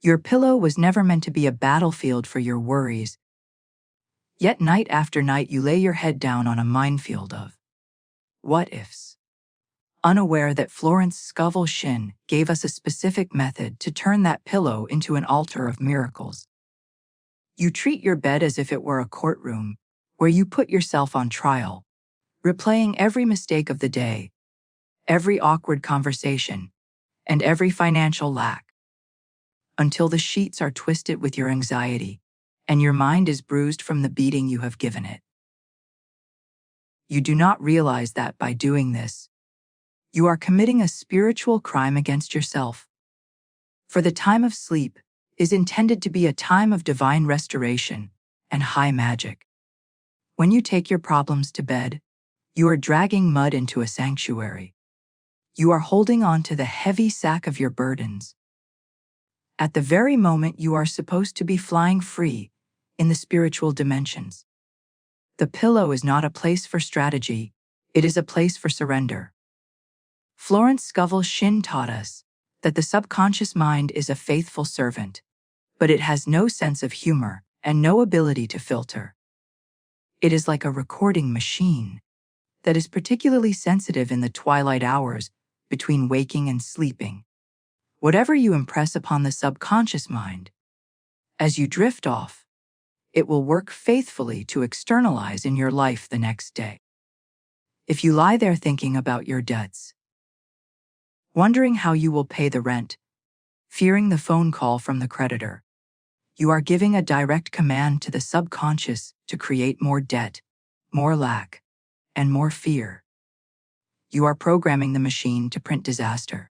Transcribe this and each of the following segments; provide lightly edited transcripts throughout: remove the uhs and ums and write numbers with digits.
Your pillow was never meant to be a battlefield for your worries. Yet night after night you lay your head down on a minefield of what-ifs, unaware that Florence Scovel Shinn gave us a specific method to turn that pillow into an altar of miracles. You treat your bed as if it were a courtroom, where you put yourself on trial, replaying every mistake of the day, every awkward conversation, and every financial lack, until the sheets are twisted with your anxiety, and your mind is bruised from the beating you have given it. You do not realize that by doing this, you are committing a spiritual crime against yourself. For the time of sleep is intended to be a time of divine restoration and high magic. When you take your problems to bed, you are dragging mud into a sanctuary. You are holding on to the heavy sack of your burdens. At the very moment you are supposed to be flying free in the spiritual dimensions. The pillow is not a place for strategy, it is a place for surrender. Florence Scovel Shinn taught us that the subconscious mind is a faithful servant, but it has no sense of humor and no ability to filter. It is like a recording machine that is particularly sensitive in the twilight hours between waking and sleeping. Whatever you impress upon the subconscious mind, as you drift off, it will work faithfully to externalize in your life the next day. If you lie there thinking about your debts, wondering how you will pay the rent, fearing the phone call from the creditor, you are giving a direct command to the subconscious to create more debt, more lack, and more fear. You are programming the machine to print disaster.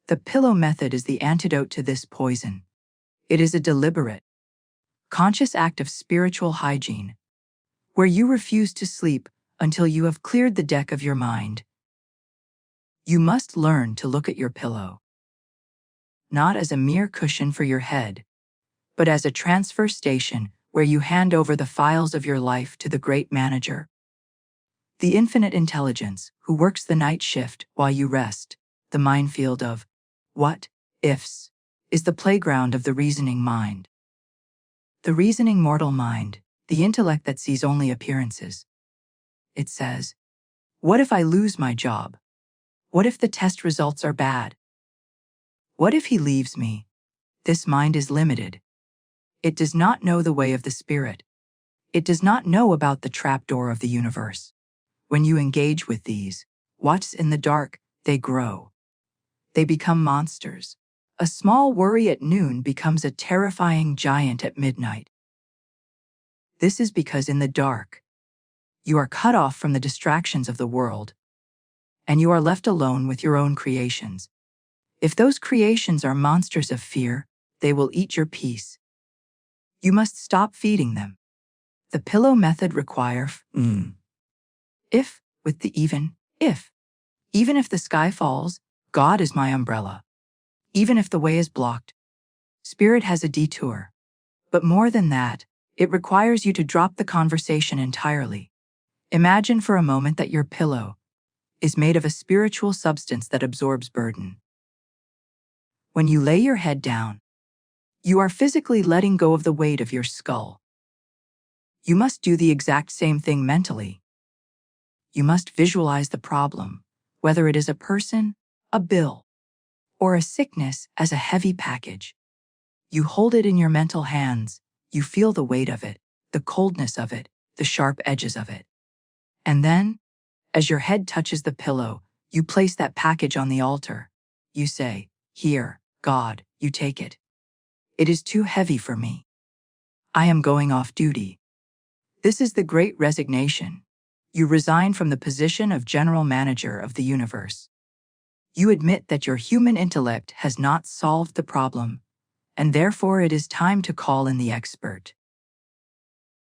The pillow method is the antidote to this poison. It is a deliberate, conscious act of spiritual hygiene, where you refuse to sleep until you have cleared the deck of your mind. You must learn to look at your pillow, not as a mere cushion for your head, but as a transfer station where you hand over the files of your life to the great manager, the infinite intelligence who works the night shift while you rest. The minefield of what-ifs is the playground of the reasoning mind. The reasoning mortal mind, the intellect that sees only appearances. It says, what if I lose my job? What if the test results are bad? What if he leaves me? This mind is limited. It does not know the way of the spirit. It does not know about the trapdoor of the universe. When you engage with these, what's in the dark, they grow. They become monsters. A small worry at noon becomes a terrifying giant at midnight. This is because in the dark, you are cut off from the distractions of the world, and you are left alone with your own creations. If those creations are monsters of fear, they will eat your peace. You must stop feeding them. The pillow method requires if with the even if. Even if the sky falls, God is my umbrella. Even if the way is blocked, Spirit has a detour. But more than that, it requires you to drop the conversation entirely. Imagine for a moment that your pillow is made of a spiritual substance that absorbs burden. When you lay your head down, you are physically letting go of the weight of your skull. You must do the exact same thing mentally. You must visualize the problem, whether it is a person, a bill, or a sickness, as a heavy package. You hold it in your mental hands, you feel the weight of it, the coldness of it, the sharp edges of it. And then, as your head touches the pillow, you place that package on the altar. You say, "Here, God, you take it. It is too heavy for me. I am going off duty." This is the great resignation. You resign from the position of general manager of the universe. You admit that your human intellect has not solved the problem, and therefore it is time to call in the expert.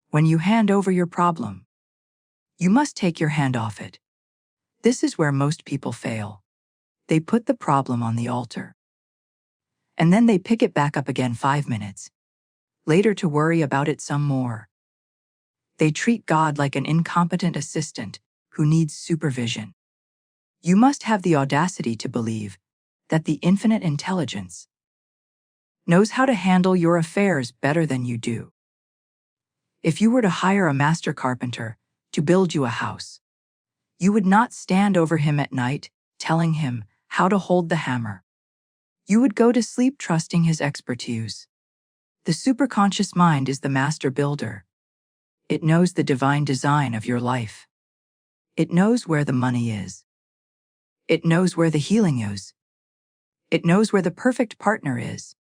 When you hand over your problem, you must take your hand off it. This is where most people fail. They put the problem on the altar, and then they pick it back up again 5 minutes later to worry about it some more. They treat God like an incompetent assistant who needs supervision. You must have the audacity to believe that the infinite intelligence knows how to handle your affairs better than you do. If you were to hire a master carpenter to build you a house, you would not stand over him at night, telling him how to hold the hammer. You would go to sleep trusting his expertise. The superconscious mind is the master builder. It knows the divine design of your life. It knows where the money is. It knows where the healing is. It knows where the perfect partner is.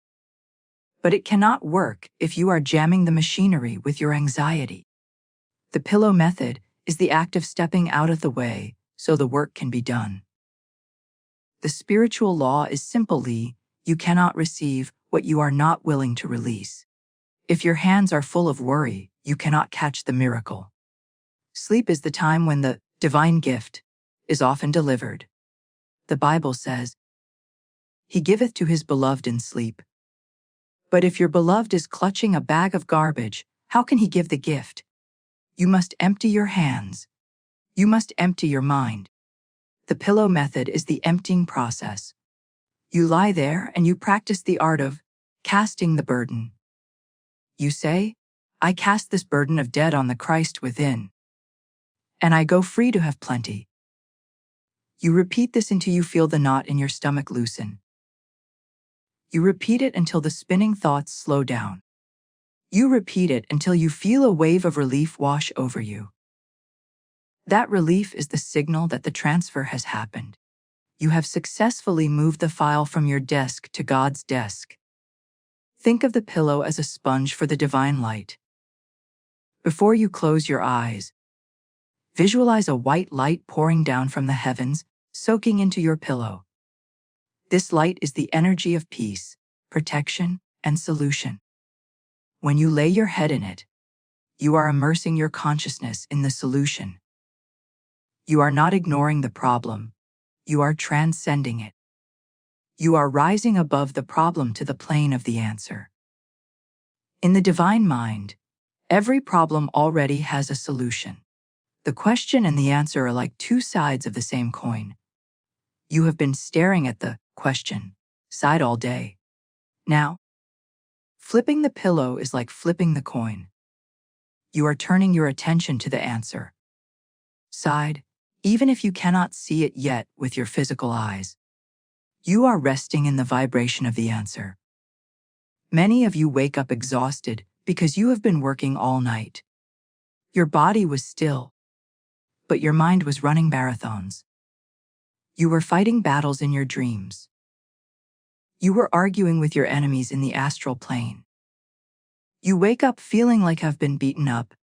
But it cannot work if you are jamming the machinery with your anxiety. The pillow method is the act of stepping out of the way so the work can be done. The spiritual law is simply, you cannot receive what you are not willing to release. If your hands are full of worry, you cannot catch the miracle. Sleep is the time when the divine gift is often delivered. The Bible says, "He giveth to his beloved in sleep." But if your beloved is clutching a bag of garbage, how can he give the gift? You must empty your hands. You must empty your mind. The pillow method is the emptying process. You lie there and you practice the art of casting the burden. You say, "I cast this burden of debt on the Christ within, and I go free to have plenty." You repeat this until you feel the knot in your stomach loosen. You repeat it until the spinning thoughts slow down. You repeat it until you feel a wave of relief wash over you. That relief is the signal that the transfer has happened. You have successfully moved the file from your desk to God's desk. Think of the pillow as a sponge for the divine light. Before you close your eyes, visualize a white light pouring down from the heavens, soaking into your pillow. This light is the energy of peace, protection, and solution. When you lay your head in it, you are immersing your consciousness in the solution. You are not ignoring the problem, you are transcending it. You are rising above the problem to the plane of the answer. In the divine mind, every problem already has a solution. The question and the answer are like two sides of the same coin. You have been staring at the question side all day. Now, flipping the pillow is like flipping the coin. You are turning your attention to the answer side, even if you cannot see it yet with your physical eyes. You are resting in the vibration of the answer. Many of you wake up exhausted because you have been working all night. Your body was still, but your mind was running marathons. You were fighting battles in your dreams. You were arguing with your enemies in the astral plane. You wake up feeling like I've been beaten up,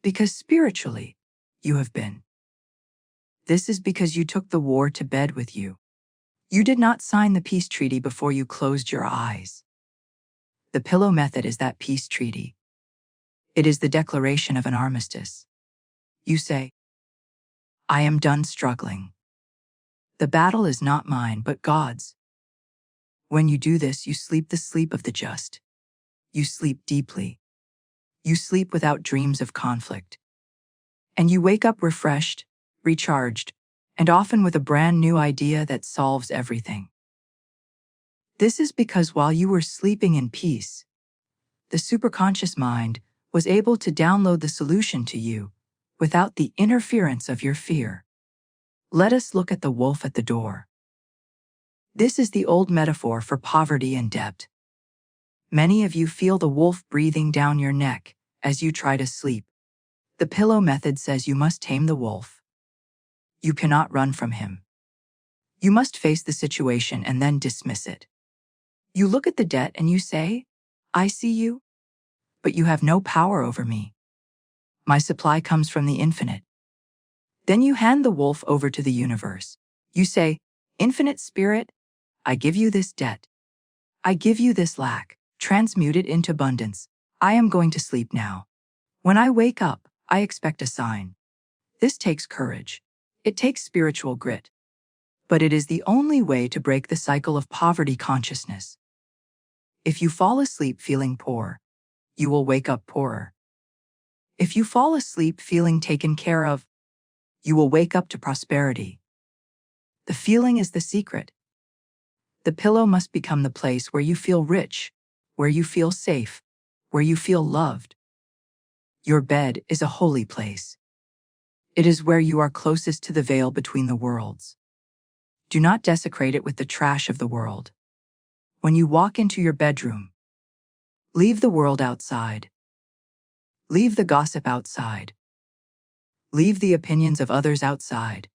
because spiritually, you have been. This is because you took the war to bed with you. You did not sign the peace treaty before you closed your eyes. The pillow method is that peace treaty. It is the declaration of an armistice. You say, "I am done struggling. The battle is not mine, but God's." When you do this, you sleep the sleep of the just. You sleep deeply. You sleep without dreams of conflict. And you wake up refreshed, recharged, and often with a brand new idea that solves everything. This is because while you were sleeping in peace, the superconscious mind was able to download the solution to you without the interference of your fear. Let us look at the wolf at the door. This is the old metaphor for poverty and debt. Many of you feel the wolf breathing down your neck as you try to sleep. The pillow method says you must tame the wolf. You cannot run from him. You must face the situation and then dismiss it. You look at the debt and you say, "I see you, but you have no power over me. My supply comes from the infinite." Then you hand the wolf over to the universe. You say, "Infinite Spirit, I give you this debt. I give you this lack. Transmute it into abundance. I am going to sleep now. When I wake up, I expect a sign." This takes courage. It takes spiritual grit. But it is the only way to break the cycle of poverty consciousness. If you fall asleep feeling poor, you will wake up poorer. If you fall asleep feeling taken care of, you will wake up to prosperity. The feeling is the secret. The pillow must become the place where you feel rich, where you feel safe, where you feel loved. Your bed is a holy place. It is where you are closest to the veil between the worlds. Do not desecrate it with the trash of the world. When you walk into your bedroom, leave the world outside. Leave the gossip outside. Leave the opinions of others outside.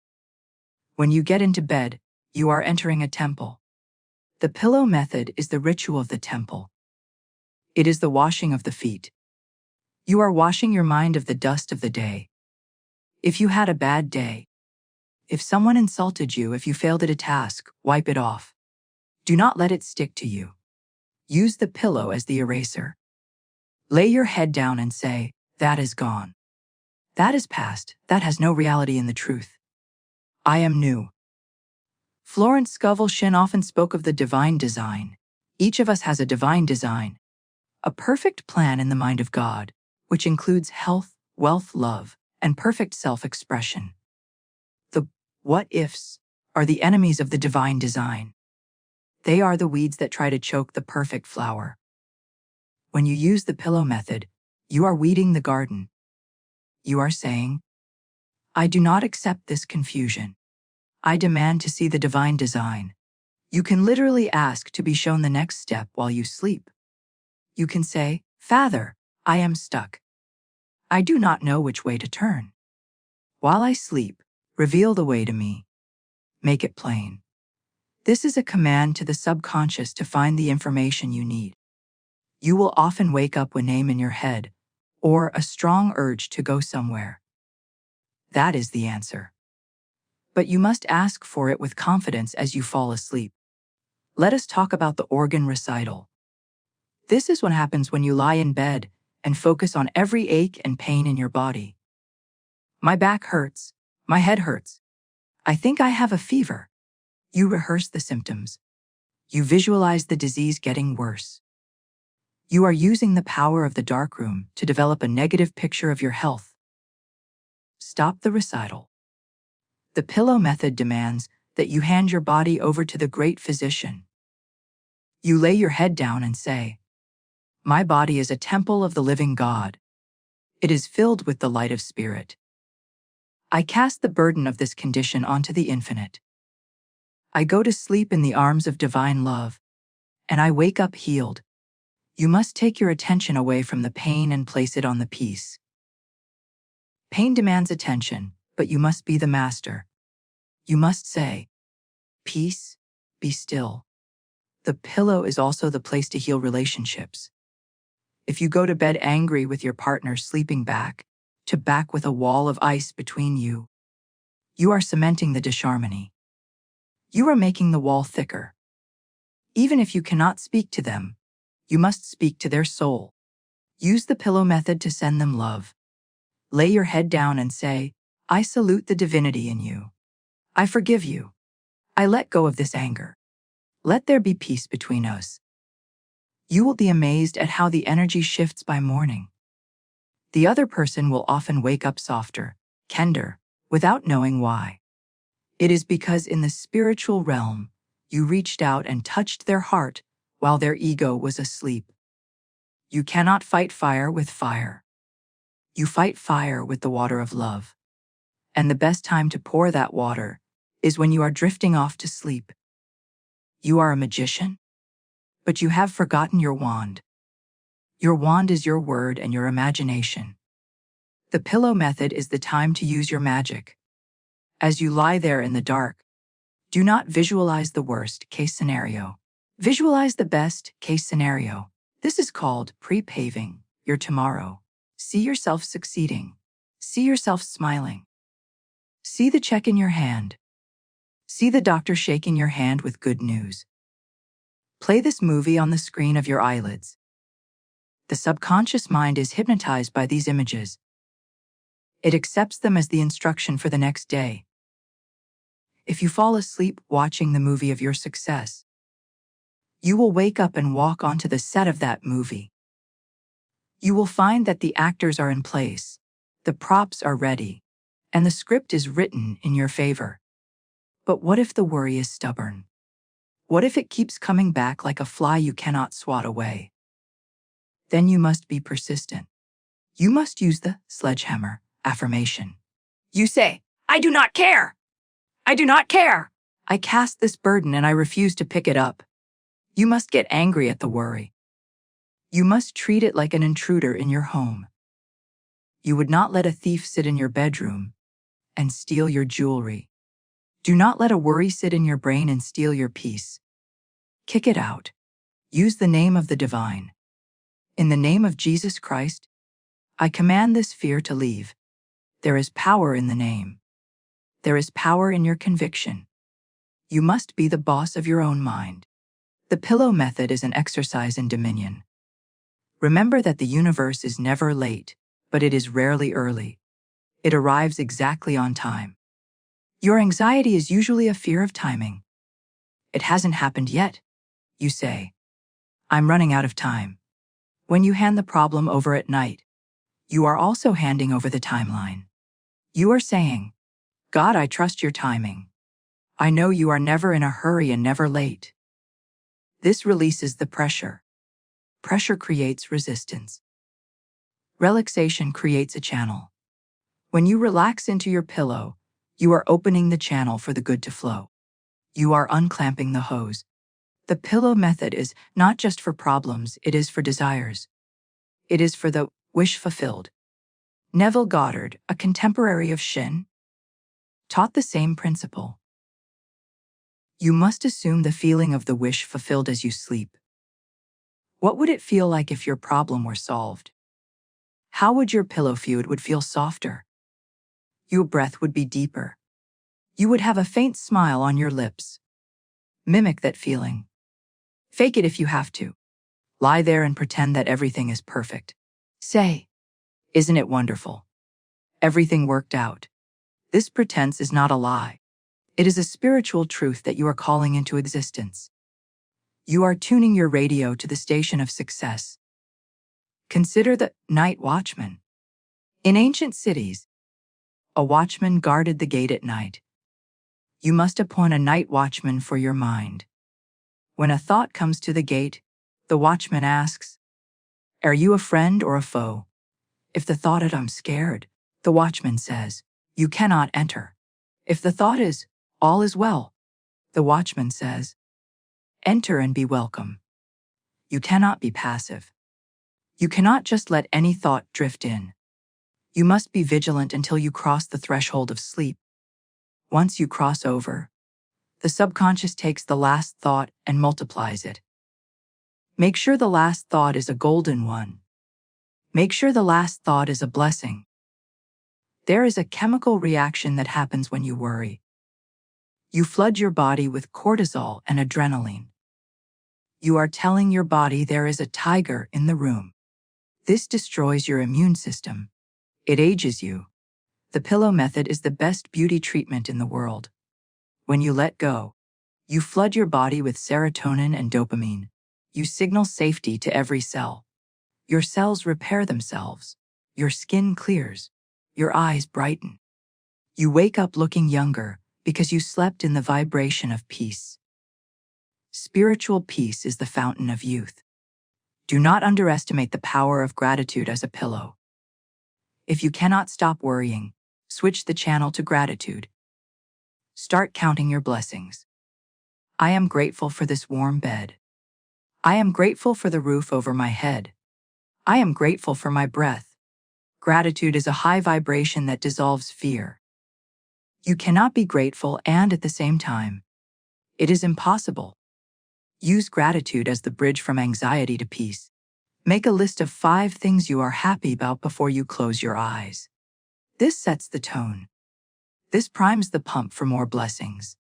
When you get into bed, you are entering a temple. The pillow method is the ritual of the temple. It is the washing of the feet. You are washing your mind of the dust of the day. If you had a bad day, if someone insulted you, if you failed at a task, wipe it off. Do not let it stick to you. Use the pillow as the eraser. Lay your head down and say, that is gone. That is past, that has no reality in the truth. I am new. Florence Scovel Shinn often spoke of the divine design. Each of us has a divine design, a perfect plan in the mind of God, which includes health, wealth, love, and perfect self-expression. The what-ifs are the enemies of the divine design. They are the weeds that try to choke the perfect flower. When you use the pillow method, you are weeding the garden. You are saying, I do not accept this confusion. I demand to see the divine design. You can literally ask to be shown the next step while you sleep. You can say, Father, I am stuck. I do not know which way to turn. While I sleep, reveal the way to me. Make it plain. This is a command to the subconscious to find the information you need. You will often wake up with a name in your head, or a strong urge to go somewhere. That is the answer. But you must ask for it with confidence as you fall asleep. Let us talk about the organ recital. This is what happens when you lie in bed and focus on every ache and pain in your body. My back hurts. My head hurts. I think I have a fever. You rehearse the symptoms. You visualize the disease getting worse. You are using the power of the darkroom to develop a negative picture of your health. Stop the recital. The pillow method demands that you hand your body over to the great physician. You lay your head down and say, my body is a temple of the living God. It is filled with the light of spirit. I cast the burden of this condition onto the infinite. I go to sleep in the arms of divine love, and I wake up healed. You must take your attention away from the pain and place it on the peace. Pain demands attention, but you must be the master. You must say, peace, be still. The pillow is also the place to heal relationships. If you go to bed angry with your partner sleeping back to back with a wall of ice between you, you are cementing the disharmony. You are making the wall thicker. Even if you cannot speak to them, you must speak to their soul. Use the pillow method to send them love. Lay your head down and say, I salute the divinity in you. I forgive you. I let go of this anger. Let there be peace between us. You will be amazed at how the energy shifts by morning. The other person will often wake up softer, kinder, without knowing why. It is because in the spiritual realm, you reached out and touched their heart while their ego was asleep. You cannot fight fire with fire. You fight fire with the water of love. And the best time to pour that water is when you are drifting off to sleep. You are a magician, but you have forgotten your wand. Your wand is your word and your imagination. The pillow method is the time to use your magic. As you lie there in the dark, do not visualize the worst-case scenario. Visualize the best-case scenario. This is called pre-paving your tomorrow. See yourself succeeding. See yourself smiling. See the check in your hand. See the doctor shaking your hand with good news. Play this movie on the screen of your eyelids. The subconscious mind is hypnotized by these images. It accepts them as the instruction for the next day. If you fall asleep watching the movie of your success, you will wake up and walk onto the set of that movie. You will find that the actors are in place, the props are ready, and the script is written in your favor. But what if the worry is stubborn? What if it keeps coming back like a fly you cannot swat away? Then you must be persistent. You must use the sledgehammer affirmation. You say, I do not care. I do not care. I cast this burden and I refuse to pick it up. You must get angry at the worry. You must treat it like an intruder in your home. You would not let a thief sit in your bedroom and steal your jewelry. Do not let a worry sit in your brain and steal your peace. Kick it out. Use the name of the divine. In the name of Jesus Christ, I command this fear to leave. There is power in the name. There is power in your conviction. You must be the boss of your own mind. The pillow method is an exercise in dominion. Remember that the universe is never late, but it is rarely early. It arrives exactly on time. Your anxiety is usually a fear of timing. It hasn't happened yet, you say. I'm running out of time. When you hand the problem over at night, you are also handing over the timeline. You are saying, God, I trust your timing. I know you are never in a hurry and never late. This releases the pressure. Pressure creates resistance. Relaxation creates a channel. When you relax into your pillow, you are opening the channel for the good to flow. You are unclamping the hose. The pillow method is not just for problems, it is for desires. It is for the wish fulfilled. Neville Goddard, a contemporary of Shinn, taught the same principle. You must assume the feeling of the wish fulfilled as you sleep. What would it feel like if your problem were solved? How would your pillow feel softer? Your breath would be deeper. You would have a faint smile on your lips. Mimic that feeling. Fake it if you have to. Lie there and pretend that everything is perfect. Say, isn't it wonderful? Everything worked out. This pretense is not a lie. It is a spiritual truth that you are calling into existence. You are tuning your radio to the station of success. Consider the night watchman. In ancient cities, a watchman guarded the gate at night. You must appoint a night watchman for your mind. When a thought comes to the gate, the watchman asks, are you a friend or a foe? If the thought is, I'm scared, the watchman says, you cannot enter. If the thought is, all is well, the watchman says, enter and be welcome. You cannot be passive. You cannot just let any thought drift in. You must be vigilant until you cross the threshold of sleep. Once you cross over, the subconscious takes the last thought and multiplies it. Make sure the last thought is a golden one. Make sure the last thought is a blessing. There is a chemical reaction that happens when you worry. You flood your body with cortisol and adrenaline. You are telling your body there is a tiger in the room. This destroys your immune system. It ages you. The pillow method is the best beauty treatment in the world. When you let go, you flood your body with serotonin and dopamine. You signal safety to every cell. Your cells repair themselves. Your skin clears. Your eyes brighten. You wake up looking younger because you slept in the vibration of peace. Spiritual peace is the fountain of youth. Do not underestimate the power of gratitude as a pillow. If you cannot stop worrying, switch the channel to gratitude. Start counting your blessings. I am grateful for this warm bed. I am grateful for the roof over my head. I am grateful for my breath. Gratitude is a high vibration that dissolves fear. You cannot be grateful and at the same time. It is impossible. Use gratitude as the bridge from anxiety to peace. Make a list of 5 things you are happy about before you close your eyes. This sets the tone. This primes the pump for more blessings.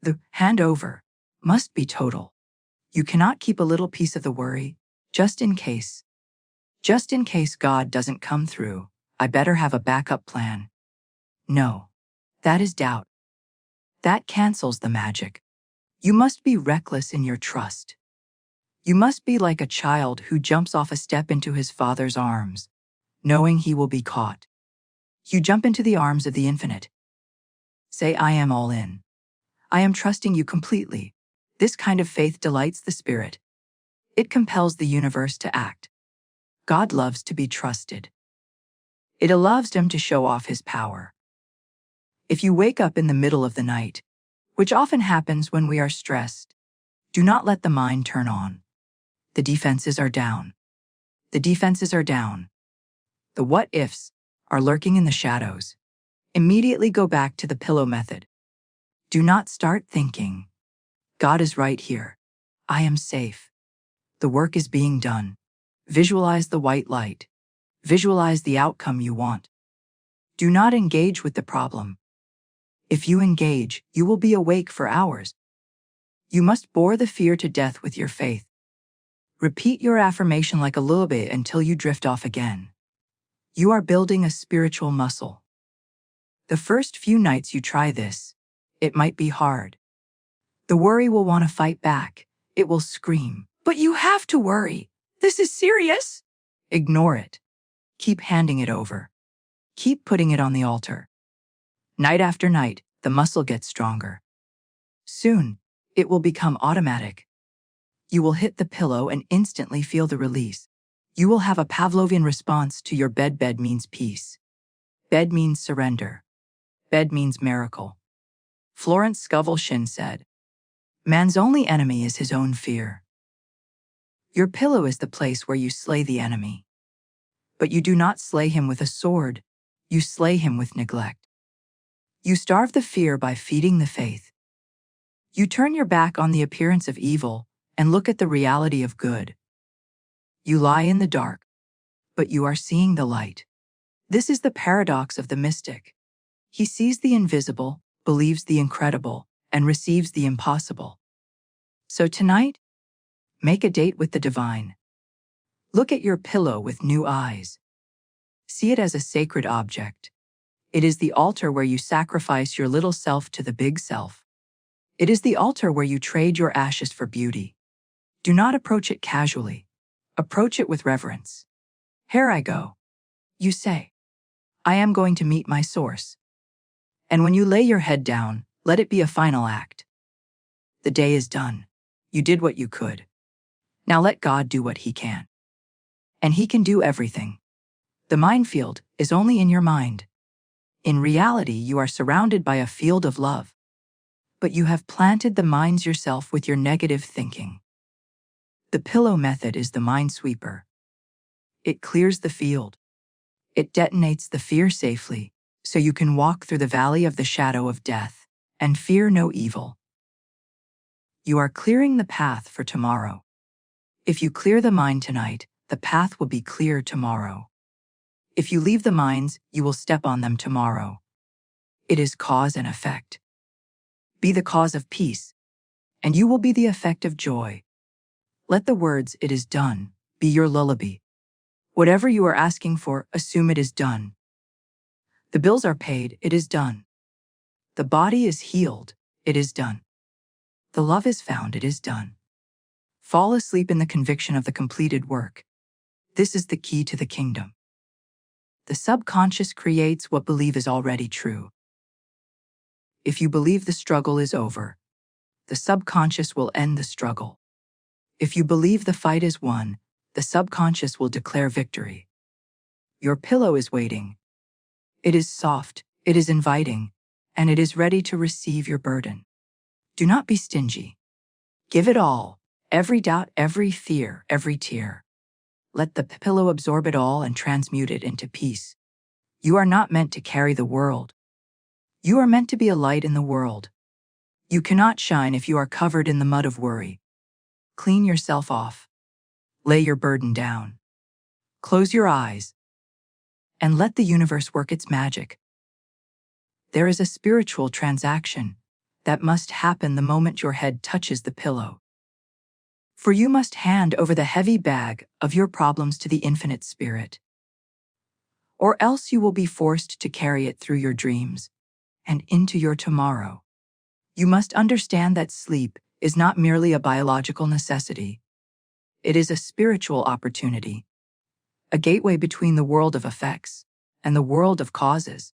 The handover must be total. You cannot keep a little piece of the worry, just in case. Just in case God doesn't come through, I better have a backup plan. No, that is doubt. That cancels the magic. You must be reckless in your trust. You must be like a child who jumps off a step into his father's arms, knowing he will be caught. You jump into the arms of the infinite. Say, I am all in. I am trusting you completely. This kind of faith delights the spirit. It compels the universe to act. God loves to be trusted. It allows him to show off his power. If you wake up in the middle of the night, which often happens when we are stressed, do not let the mind turn on. The defenses are down. The defenses are down. The what-ifs are lurking in the shadows. Immediately go back to the pillow method. Do not start thinking, God is right here. I am safe. The work is being done. Visualize the white light. Visualize the outcome you want. Do not engage with the problem. If you engage, you will be awake for hours. You must bore the fear to death with your faith. Repeat your affirmation like a lullaby until you drift off again. You are building a spiritual muscle. The first few nights you try this, it might be hard. The worry will want to fight back. It will scream, "But you have to worry. This is serious." Ignore it. Keep handing it over. Keep putting it on the altar. Night after night, the muscle gets stronger. Soon, it will become automatic. You will hit the pillow and instantly feel the release. You will have a Pavlovian response to your bed. Bed means peace. Bed means surrender. Bed means miracle. Florence Scovel Shinn said, "Man's only enemy is his own fear." Your pillow is the place where you slay the enemy. But you do not slay him with a sword. You slay him with neglect. You starve the fear by feeding the faith. You turn your back on the appearance of evil and look at the reality of good. You lie in the dark, but you are seeing the light. This is the paradox of the mystic. He sees the invisible, believes the incredible, and receives the impossible. So tonight, make a date with the divine. Look at your pillow with new eyes. See it as a sacred object. It is the altar where you sacrifice your little self to the big self. It is the altar where you trade your ashes for beauty. Do not approach it casually. Approach it with reverence. Here I go. You say, I am going to meet my source. And when you lay your head down, let it be a final act. The day is done. You did what you could. Now let God do what he can. And he can do everything. The minefield is only in your mind. In reality, you are surrounded by a field of love. But you have planted the mines yourself with your negative thinking. The pillow method is the minesweeper. It clears the field. It detonates the fear safely, so you can walk through the valley of the shadow of death and fear no evil. You are clearing the path for tomorrow. If you clear the mind tonight, the path will be clear tomorrow. If you leave the mines, you will step on them tomorrow. It is cause and effect. Be the cause of peace, and you will be the effect of joy. Let the words, "it is done," be your lullaby. Whatever you are asking for, assume it is done. The bills are paid, it is done. The body is healed, it is done. The love is found, it is done. Fall asleep in the conviction of the completed work. This is the key to the kingdom. The subconscious creates what believe is already true. If you believe the struggle is over, the subconscious will end the struggle. If you believe the fight is won, the subconscious will declare victory. Your pillow is waiting. It is soft, it is inviting, and it is ready to receive your burden. Do not be stingy. Give it all, every doubt, every fear, every tear. Let the pillow absorb it all and transmute it into peace. You are not meant to carry the world. You are meant to be a light in the world. You cannot shine if you are covered in the mud of worry. Clean yourself off. Lay your burden down. Close your eyes. And let the universe work its magic. There is a spiritual transaction that must happen the moment your head touches the pillow. For you must hand over the heavy bag of your problems to the infinite spirit. Or else you will be forced to carry it through your dreams and into your tomorrow. You must understand that sleep is not merely a biological necessity. It is a spiritual opportunity, a gateway between the world of effects and the world of causes.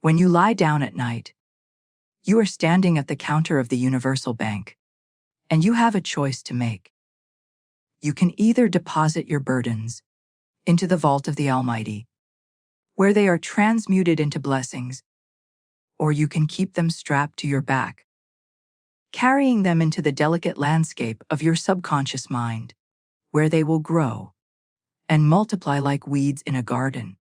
When you lie down at night, you are standing at the counter of the universal bank, and you have a choice to make. You can either deposit your burdens into the vault of the Almighty, where they are transmuted into blessings, or you can keep them strapped to your back, carrying them into the delicate landscape of your subconscious mind, where they will grow and multiply like weeds in a garden.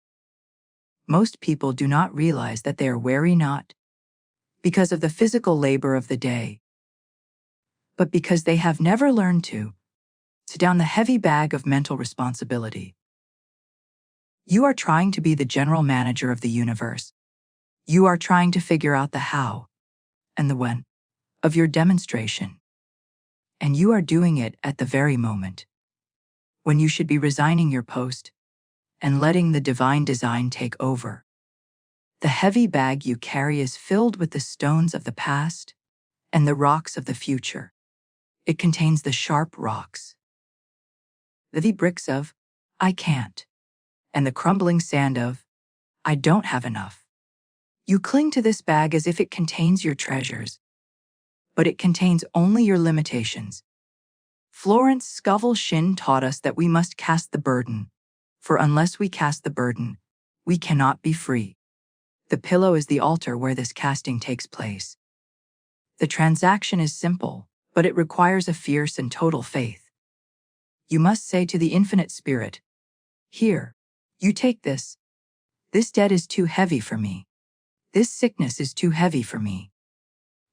Most people do not realize that they are weary not because of the physical labor of the day, but because they have never learned to sit down the heavy bag of mental responsibility. You are trying to be the general manager of the universe. You are trying to figure out the how and the when of your demonstration. And you are doing it at the very moment when you should be resigning your post and letting the divine design take over. The heavy bag you carry is filled with the stones of the past and the rocks of the future. It contains the sharp rocks, the bricks of, I can't, and the crumbling sand of, I don't have enough. You cling to this bag as if it contains your treasures, but it contains only your limitations. Florence Scovel Shinn taught us that we must cast the burden, for unless we cast the burden, we cannot be free. The pillow is the altar where this casting takes place. The transaction is simple, but it requires a fierce and total faith. You must say to the infinite spirit, here, you take this. This debt is too heavy for me. This sickness is too heavy for me.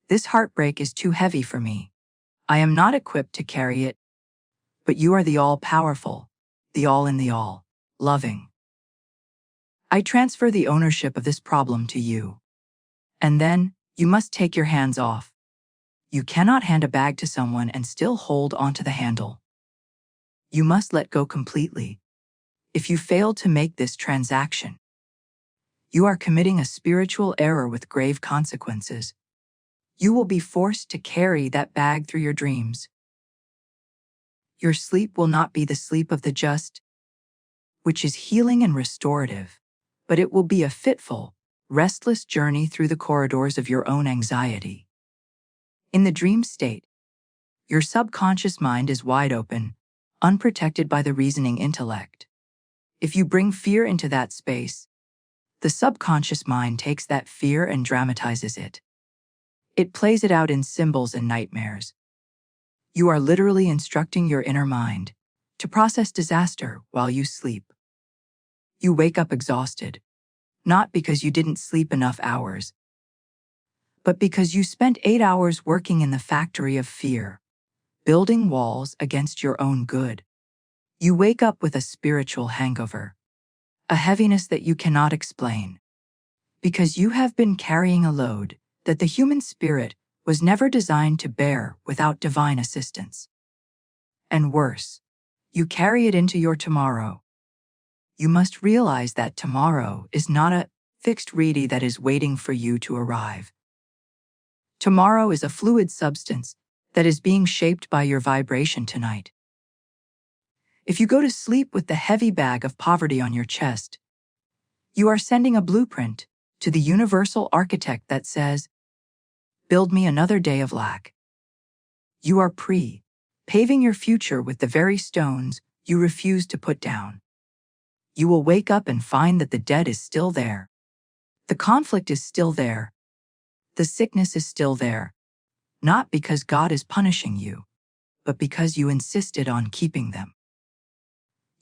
This heartbreak is too heavy for me. I am not equipped to carry it. But you are the all-powerful, the all-in-the-all, loving. I transfer the ownership of this problem to you. And then, you must take your hands off. You cannot hand a bag to someone and still hold onto the handle. You must let go completely. If you fail to make this transaction, you are committing a spiritual error with grave consequences. You will be forced to carry that bag through your dreams. Your sleep will not be the sleep of the just, which is healing and restorative, but it will be a fitful, restless journey through the corridors of your own anxiety. In the dream state, your subconscious mind is wide open, unprotected by the reasoning intellect. If you bring fear into that space, the subconscious mind takes that fear and dramatizes it. It plays it out in symbols and nightmares. You are literally instructing your inner mind to process disaster while you sleep. You wake up exhausted, not because you didn't sleep enough hours, but because you spent 8 hours working in the factory of fear, building walls against your own good. You wake up with a spiritual hangover, a heaviness that you cannot explain, because you have been carrying a load that the human spirit was never designed to bear without divine assistance. And worse, you carry it into your tomorrow. You must realize that tomorrow is not a fixed reality that is waiting for you to arrive. Tomorrow is a fluid substance that is being shaped by your vibration tonight. If you go to sleep with the heavy bag of poverty on your chest, you are sending a blueprint to the universal architect that says, build me another day of lack. You are paving your future with the very stones you refuse to put down. You will wake up and find that the debt is still there. The conflict is still there. The sickness is still there. Not because God is punishing you, but because you insisted on keeping them.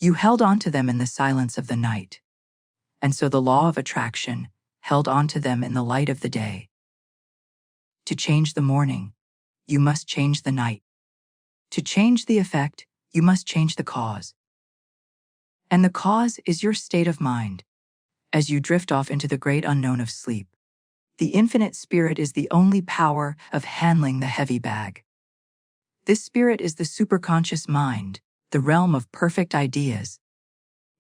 You held on to them in the silence of the night. And so the law of attraction held on to them in the light of the day. To change the morning, you must change the night. To change the effect, you must change the cause. And the cause is your state of mind. As you drift off into the great unknown of sleep, the infinite spirit is the only power of handling the heavy bag. This spirit is the superconscious mind, the realm of perfect ideas.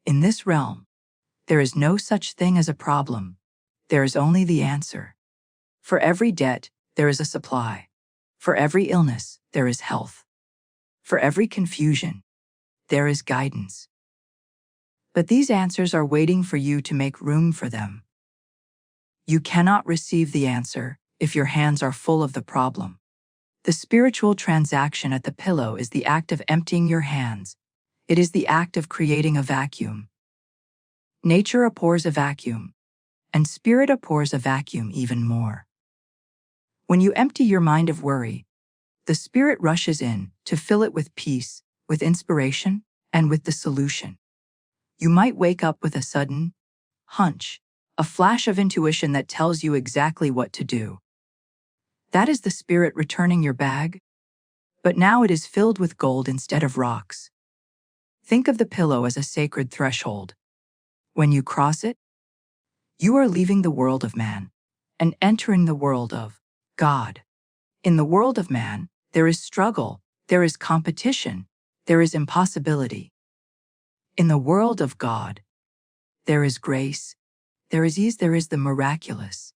In this realm, there is no such thing as a problem. There is only the answer. For every debt, there is a supply. For every illness, there is health. For every confusion, there is guidance. But these answers are waiting for you to make room for them. You cannot receive the answer if your hands are full of the problem. The spiritual transaction at the pillow is the act of emptying your hands. It is the act of creating a vacuum. Nature abhors a vacuum, and spirit abhors a vacuum even more. When you empty your mind of worry, the spirit rushes in to fill it with peace, with inspiration, and with the solution. You might wake up with a sudden hunch, a flash of intuition that tells you exactly what to do. That is the spirit returning your bag, but now it is filled with gold instead of rocks. Think of the pillow as a sacred threshold. When you cross it, you are leaving the world of man and entering the world of God. In the world of man, there is struggle, there is competition, there is impossibility. In the world of God, there is grace, there is ease, there is the miraculous.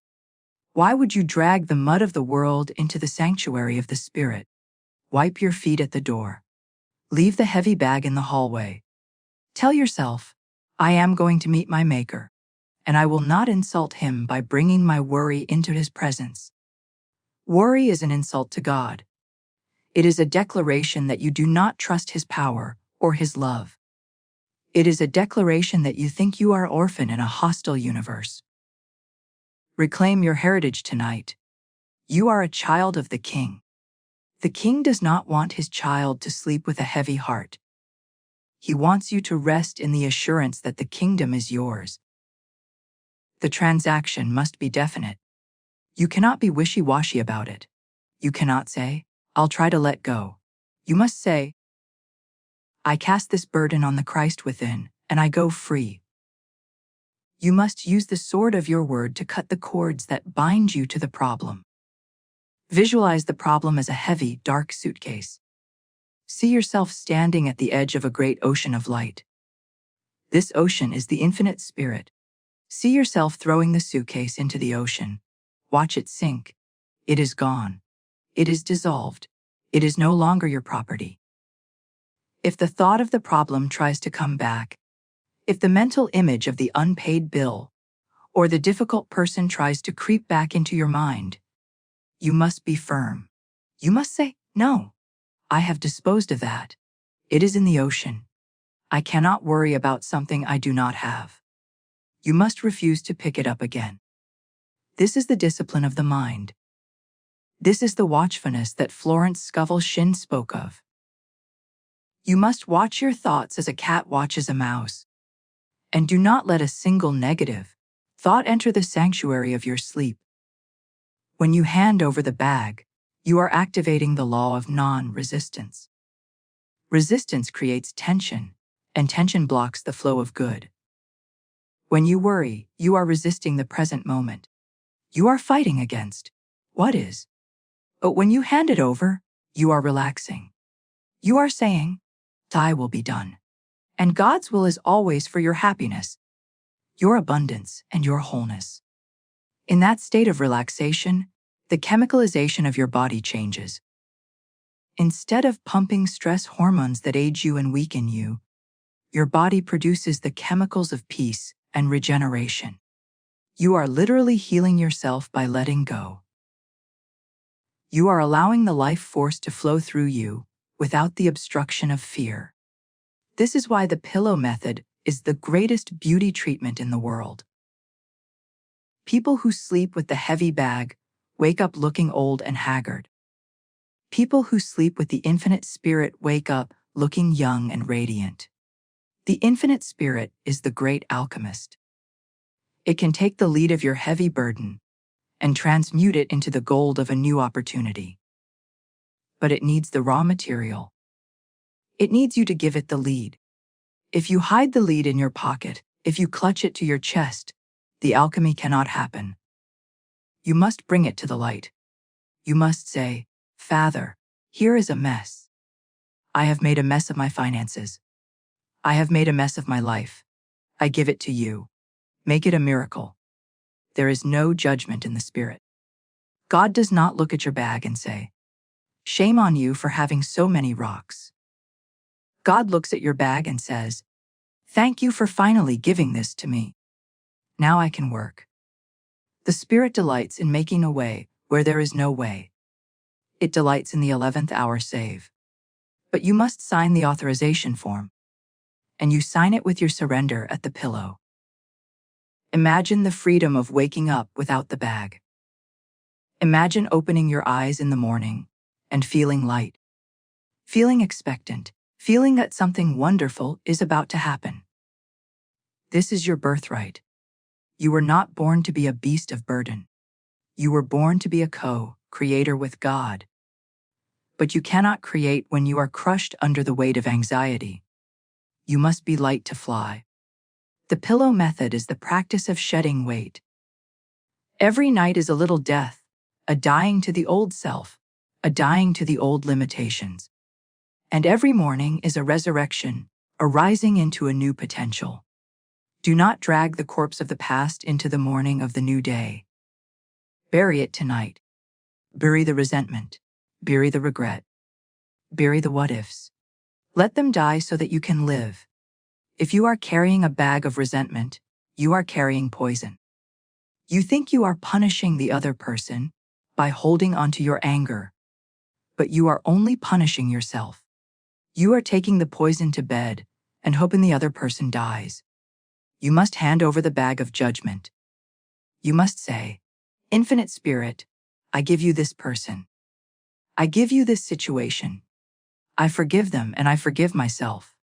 Why would you drag the mud of the world into the sanctuary of the Spirit? Wipe your feet at the door. Leave the heavy bag in the hallway. Tell yourself, I am going to meet my Maker, and I will not insult him by bringing my worry into his presence. Worry is an insult to God. It is a declaration that you do not trust his power or his love. It is a declaration that you think you are orphan in a hostile universe. Reclaim your heritage tonight. You are a child of the King. The King does not want his child to sleep with a heavy heart. He wants you to rest in the assurance that the kingdom is yours. The transaction must be definite. You cannot be wishy-washy about it. You cannot say, I'll try to let go. You must say, I cast this burden on the Christ within, and I go free. You must use the sword of your word to cut the cords that bind you to the problem. Visualize the problem as a heavy, dark suitcase. See yourself standing at the edge of a great ocean of light. This ocean is the infinite spirit. See yourself throwing the suitcase into the ocean. Watch it sink. It is gone. It is dissolved. It is no longer your property. If the thought of the problem tries to come back, if the mental image of the unpaid bill or the difficult person tries to creep back into your mind, you must be firm. You must say, no, I have disposed of that. It is in the ocean. I cannot worry about something I do not have. You must refuse to pick it up again. This is the discipline of the mind. This is the watchfulness that Florence Scovel Shinn spoke of. You must watch your thoughts as a cat watches a mouse. And do not let a single negative thought enter the sanctuary of your sleep. When you hand over the bag, you are activating the law of non-resistance. Resistance creates tension, and tension blocks the flow of good. When you worry, you are resisting the present moment. You are fighting against what is. But when you hand it over, you are relaxing. You are saying, Thy will be done. And God's will is always for your happiness, your abundance, and your wholeness. In that state of relaxation, the chemicalization of your body changes. Instead of pumping stress hormones that age you and weaken you, your body produces the chemicals of peace and regeneration. You are literally healing yourself by letting go. You are allowing the life force to flow through you without the obstruction of fear. This is why the pillow method is the greatest beauty treatment in the world. People who sleep with the heavy bag wake up looking old and haggard. People who sleep with the infinite spirit wake up looking young and radiant. The infinite spirit is the great alchemist. It can take the lead of your heavy burden and transmute it into the gold of a new opportunity. But it needs the raw material. It needs you to give it the lead. If you hide the lead in your pocket, if you clutch it to your chest, the alchemy cannot happen. You must bring it to the light. You must say, Father, here is a mess. I have made a mess of my finances. I have made a mess of my life. I give it to you. Make it a miracle. There is no judgment in the spirit. God does not look at your bag and say, Shame on you for having so many rocks. God looks at your bag and says, Thank you for finally giving this to me. Now I can work. The Spirit delights in making a way where there is no way. It delights in the 11th hour save. But you must sign the authorization form. And you sign it with your surrender at the pillow. Imagine the freedom of waking up without the bag. Imagine opening your eyes in the morning and feeling light, feeling expectant, feeling that something wonderful is about to happen. This is your birthright. You were not born to be a beast of burden. You were born to be a co-creator with God. But you cannot create when you are crushed under the weight of anxiety. You must be light to fly. The pillow method is the practice of shedding weight. Every night is a little death, a dying to the old self, a dying to the old limitations. And every morning is a resurrection, a rising into a new potential. Do not drag the corpse of the past into the morning of the new day. Bury it tonight. Bury the resentment. Bury the regret. Bury the what-ifs. Let them die so that you can live. If you are carrying a bag of resentment, you are carrying poison. You think you are punishing the other person by holding onto your anger, but you are only punishing yourself. You are taking the poison to bed and hoping the other person dies. You must hand over the bag of judgment. You must say, Infinite Spirit, I give you this person. I give you this situation. I forgive them and I forgive myself.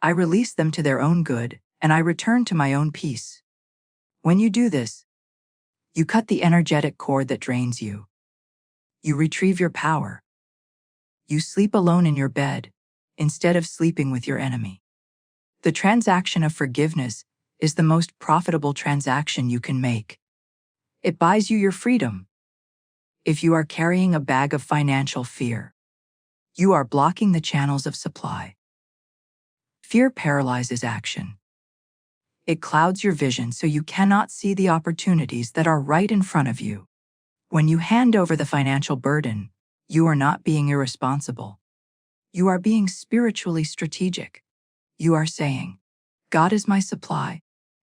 I release them to their own good and I return to my own peace. When you do this, you cut the energetic cord that drains you. You retrieve your power. You sleep alone in your bed instead of sleeping with your enemy. The transaction of forgiveness is the most profitable transaction you can make. It buys you your freedom. If you are carrying a bag of financial fear, you are blocking the channels of supply. Fear paralyzes action. It clouds your vision so you cannot see the opportunities that are right in front of you. When you hand over the financial burden, you are not being irresponsible. You are being spiritually strategic. You are saying, God is my supply,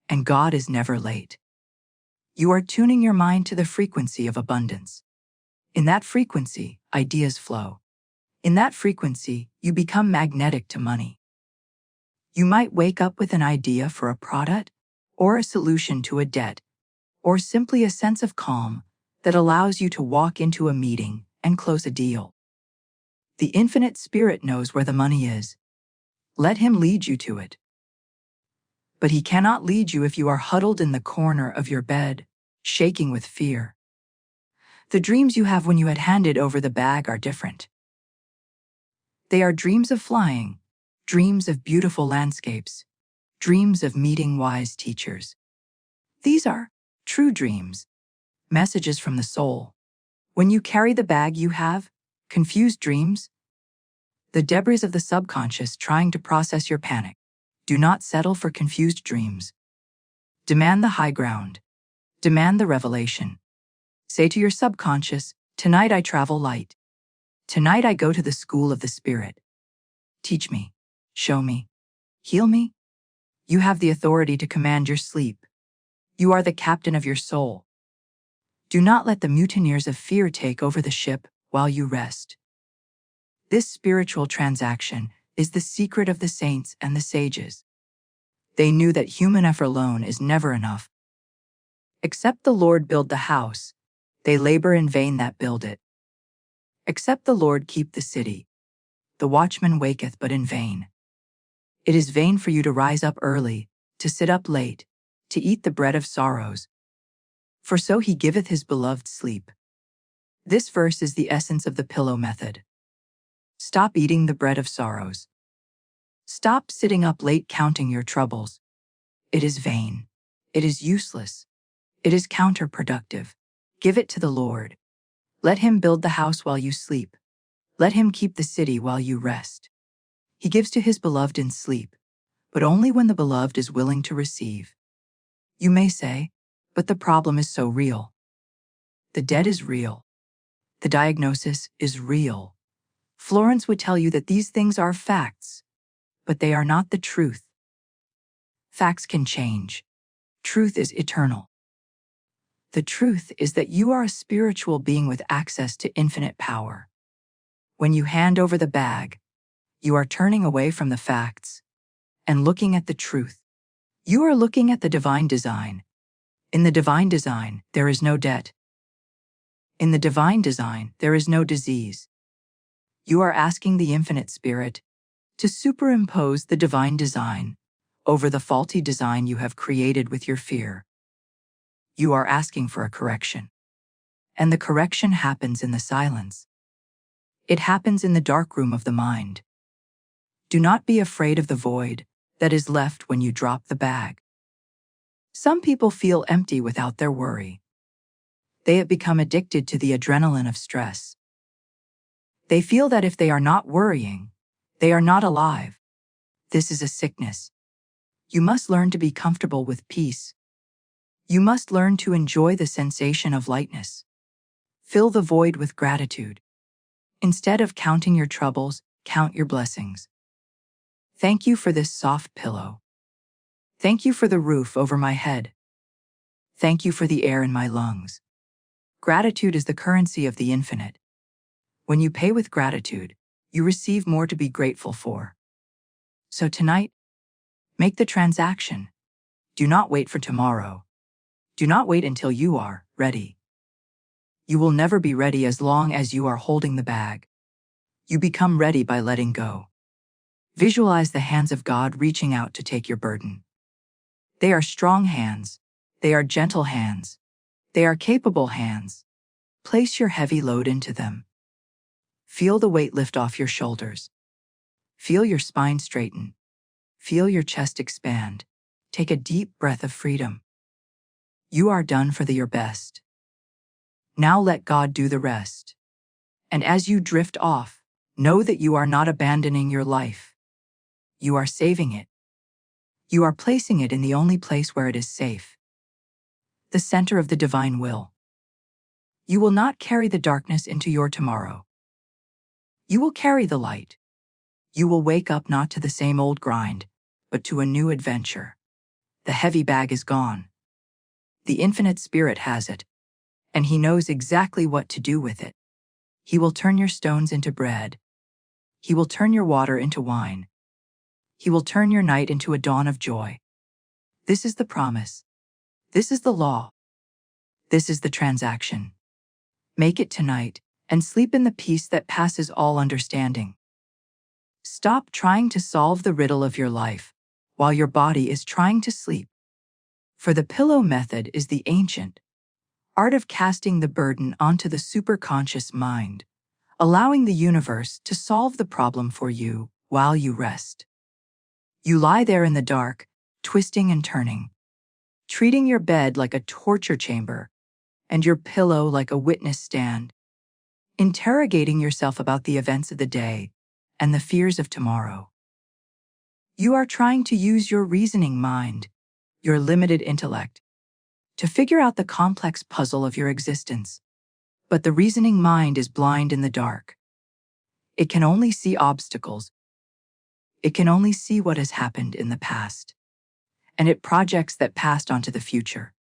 and God is never late. You are tuning your mind to the frequency of abundance. In that frequency, ideas flow. In that frequency, you become magnetic to money. You might wake up with an idea for a product, or a solution to a debt, or simply a sense of calm that allows you to walk into a meeting and close a deal. The Infinite Spirit knows where the money is. Let Him lead you to it. But He cannot lead you if you are huddled in the corner of your bed, shaking with fear. The dreams you have when you had handed over the bag are different. They are dreams of flying, dreams of beautiful landscapes, dreams of meeting wise teachers. These are true dreams, messages from the soul. When you carry the bag you have confused dreams, the debris of the subconscious trying to process your panic. Do not settle for confused dreams. Demand the high ground. Demand the revelation. Say to your subconscious, tonight I travel light. Tonight I go to the school of the Spirit. Teach me, show me, heal me. You have the authority to command your sleep. You are the captain of your soul. Do not let the mutineers of fear take over the ship while you rest. This spiritual transaction is the secret of the saints and the sages. They knew that human effort alone is never enough. Except the Lord build the house, they labor in vain that build it. Except the Lord keep the city, the watchman waketh but in vain. It is vain for you to rise up early, to sit up late, to eat the bread of sorrows. For so He giveth His beloved sleep. This verse is the essence of the pillow method. Stop eating the bread of sorrows. Stop sitting up late counting your troubles. It is vain. It is useless. It is counterproductive. Give it to the Lord. Let Him build the house while you sleep. Let Him keep the city while you rest. He gives to His beloved in sleep, but only when the beloved is willing to receive. You may say, but the problem is so real. The debt is real. The diagnosis is real. Florence would tell you that these things are facts, but they are not the truth. Facts can change. Truth is eternal. The truth is that you are a spiritual being with access to infinite power. When you hand over the bag, you are turning away from the facts and looking at the truth. You are looking at the divine design. In the divine design, there is no debt. In the divine design, there is no disease. You are asking the infinite spirit to superimpose the divine design over the faulty design you have created with your fear. You are asking for a correction. And the correction happens in the silence. It happens in the dark room of the mind. Do not be afraid of the void that is left when you drop the bag. Some people feel empty without their worry. They have become addicted to the adrenaline of stress. They feel that if they are not worrying, they are not alive. This is a sickness. You must learn to be comfortable with peace. You must learn to enjoy the sensation of lightness. Fill the void with gratitude. Instead of counting your troubles, count your blessings. Thank you for this soft pillow. Thank you for the roof over my head. Thank you for the air in my lungs. Gratitude is the currency of the infinite. When you pay with gratitude, you receive more to be grateful for. So tonight, make the transaction. Do not wait for tomorrow. Do not wait until you are ready. You will never be ready as long as you are holding the bag. You become ready by letting go. Visualize the hands of God reaching out to take your burden. They are strong hands. They are gentle hands. They are capable hands. Place your heavy load into them. Feel the weight lift off your shoulders. Feel your spine straighten. Feel your chest expand. Take a deep breath of freedom. You are done for your best. Now let God do the rest. And as you drift off, know that you are not abandoning your life. You are saving it. You are placing it in the only place where it is safe. The center of the divine will. You will not carry the darkness into your tomorrow. You will carry the light. You will wake up not to the same old grind, but to a new adventure. The heavy bag is gone. The infinite spirit has it, and he knows exactly what to do with it. He will turn your stones into bread. He will turn your water into wine. He will turn your night into a dawn of joy. This is the promise. This is the law. This is the transaction. Make it tonight, and sleep in the peace that passes all understanding. Stop trying to solve the riddle of your life, while your body is trying to sleep. For the pillow method is the ancient art of casting the burden onto the superconscious mind, allowing the universe to solve the problem for you while you rest. You lie there in the dark, twisting and turning, treating your bed like a torture chamber and your pillow like a witness stand, interrogating yourself about the events of the day and the fears of tomorrow. You are trying to use your reasoning mind, your limited intellect, to figure out the complex puzzle of your existence. But the reasoning mind is blind in the dark. It can only see obstacles. It can only see what has happened in the past. And it projects that past onto the future.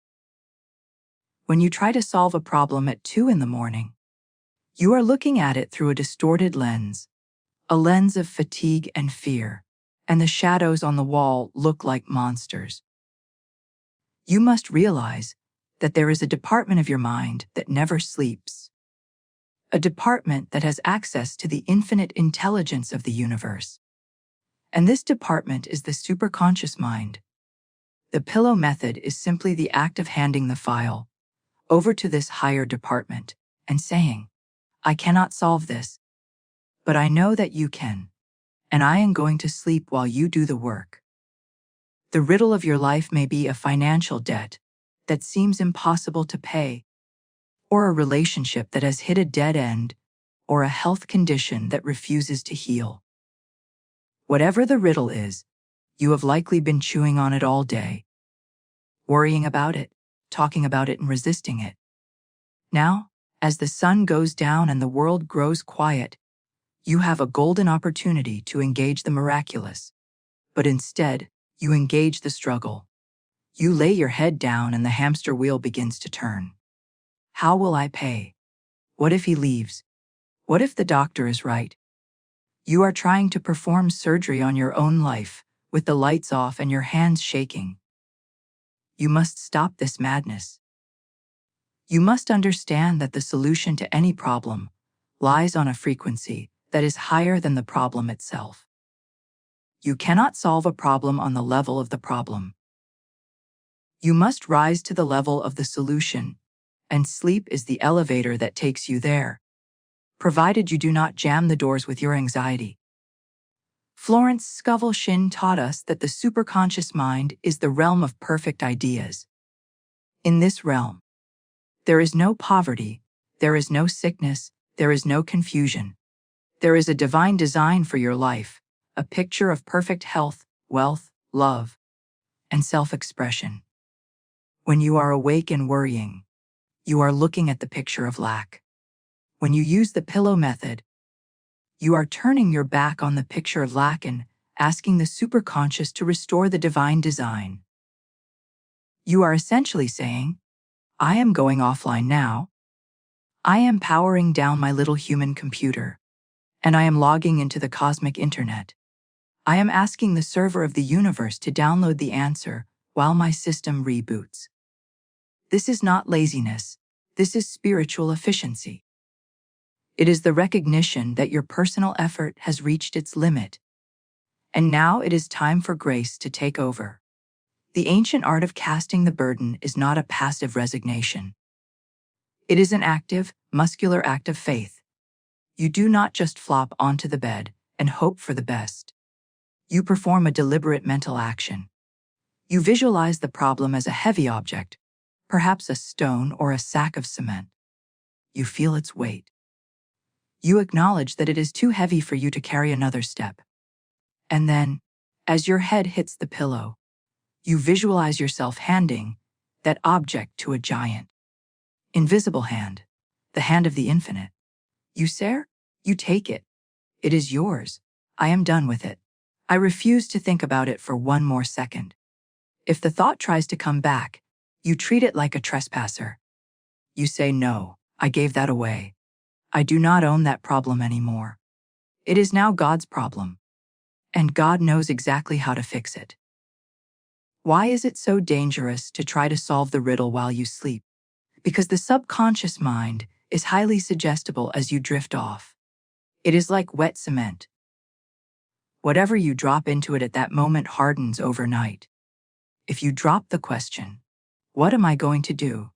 When you try to solve a problem at 2 a.m, you are looking at it through a distorted lens, a lens of fatigue and fear, and the shadows on the wall look like monsters. You must realize that there is a department of your mind that never sleeps. A department that has access to the infinite intelligence of the universe. And this department is the superconscious mind. The pillow method is simply the act of handing the file over to this higher department and saying, I cannot solve this, but I know that you can, and I am going to sleep while you do the work. The riddle of your life may be a financial debt that seems impossible to pay, or a relationship that has hit a dead end, or a health condition that refuses to heal. Whatever the riddle is, you have likely been chewing on it all day, worrying about it, talking about it and resisting it. Now, as the sun goes down and the world grows quiet, you have a golden opportunity to engage the miraculous. But instead, you engage the struggle. You lay your head down and the hamster wheel begins to turn. How will I pay? What if he leaves? What if the doctor is right? You are trying to perform surgery on your own life, with the lights off and your hands shaking. You must stop this madness. You must understand that the solution to any problem lies on a frequency that is higher than the problem itself. You cannot solve a problem on the level of the problem. You must rise to the level of the solution, and sleep is the elevator that takes you there, provided you do not jam the doors with your anxiety. Florence Scovel Shinn taught us that the superconscious mind is the realm of perfect ideas. In this realm, there is no poverty, there is no sickness, there is no confusion. There is a divine design for your life, a picture of perfect health, wealth, love, and self-expression. When you are awake and worrying, you are looking at the picture of lack. When you use the pillow method, you are turning your back on the picture of lack and asking the superconscious to restore the divine design. You are essentially saying, I am going offline now. I am powering down my little human computer, and I am logging into the cosmic internet. I am asking the server of the universe to download the answer while my system reboots. This is not laziness. This is spiritual efficiency. It is the recognition that your personal effort has reached its limit, and now it is time for grace to take over. The ancient art of casting the burden is not a passive resignation. It is an active, muscular act of faith. You do not just flop onto the bed and hope for the best. You perform a deliberate mental action. You visualize the problem as a heavy object, perhaps a stone or a sack of cement. You feel its weight. You acknowledge that it is too heavy for you to carry another step. And then, as your head hits the pillow, you visualize yourself handing that object to a giant, invisible hand, the hand of the infinite. You say, you take it. It is yours. I am done with it. I refuse to think about it for one more second. If the thought tries to come back, you treat it like a trespasser. You say, no, I gave that away. I do not own that problem anymore. It is now God's problem. And God knows exactly how to fix it. Why is it so dangerous to try to solve the riddle while you sleep? Because the subconscious mind is highly suggestible as you drift off. It is like wet cement. Whatever you drop into it at that moment hardens overnight. If you drop the question, what am I going to do?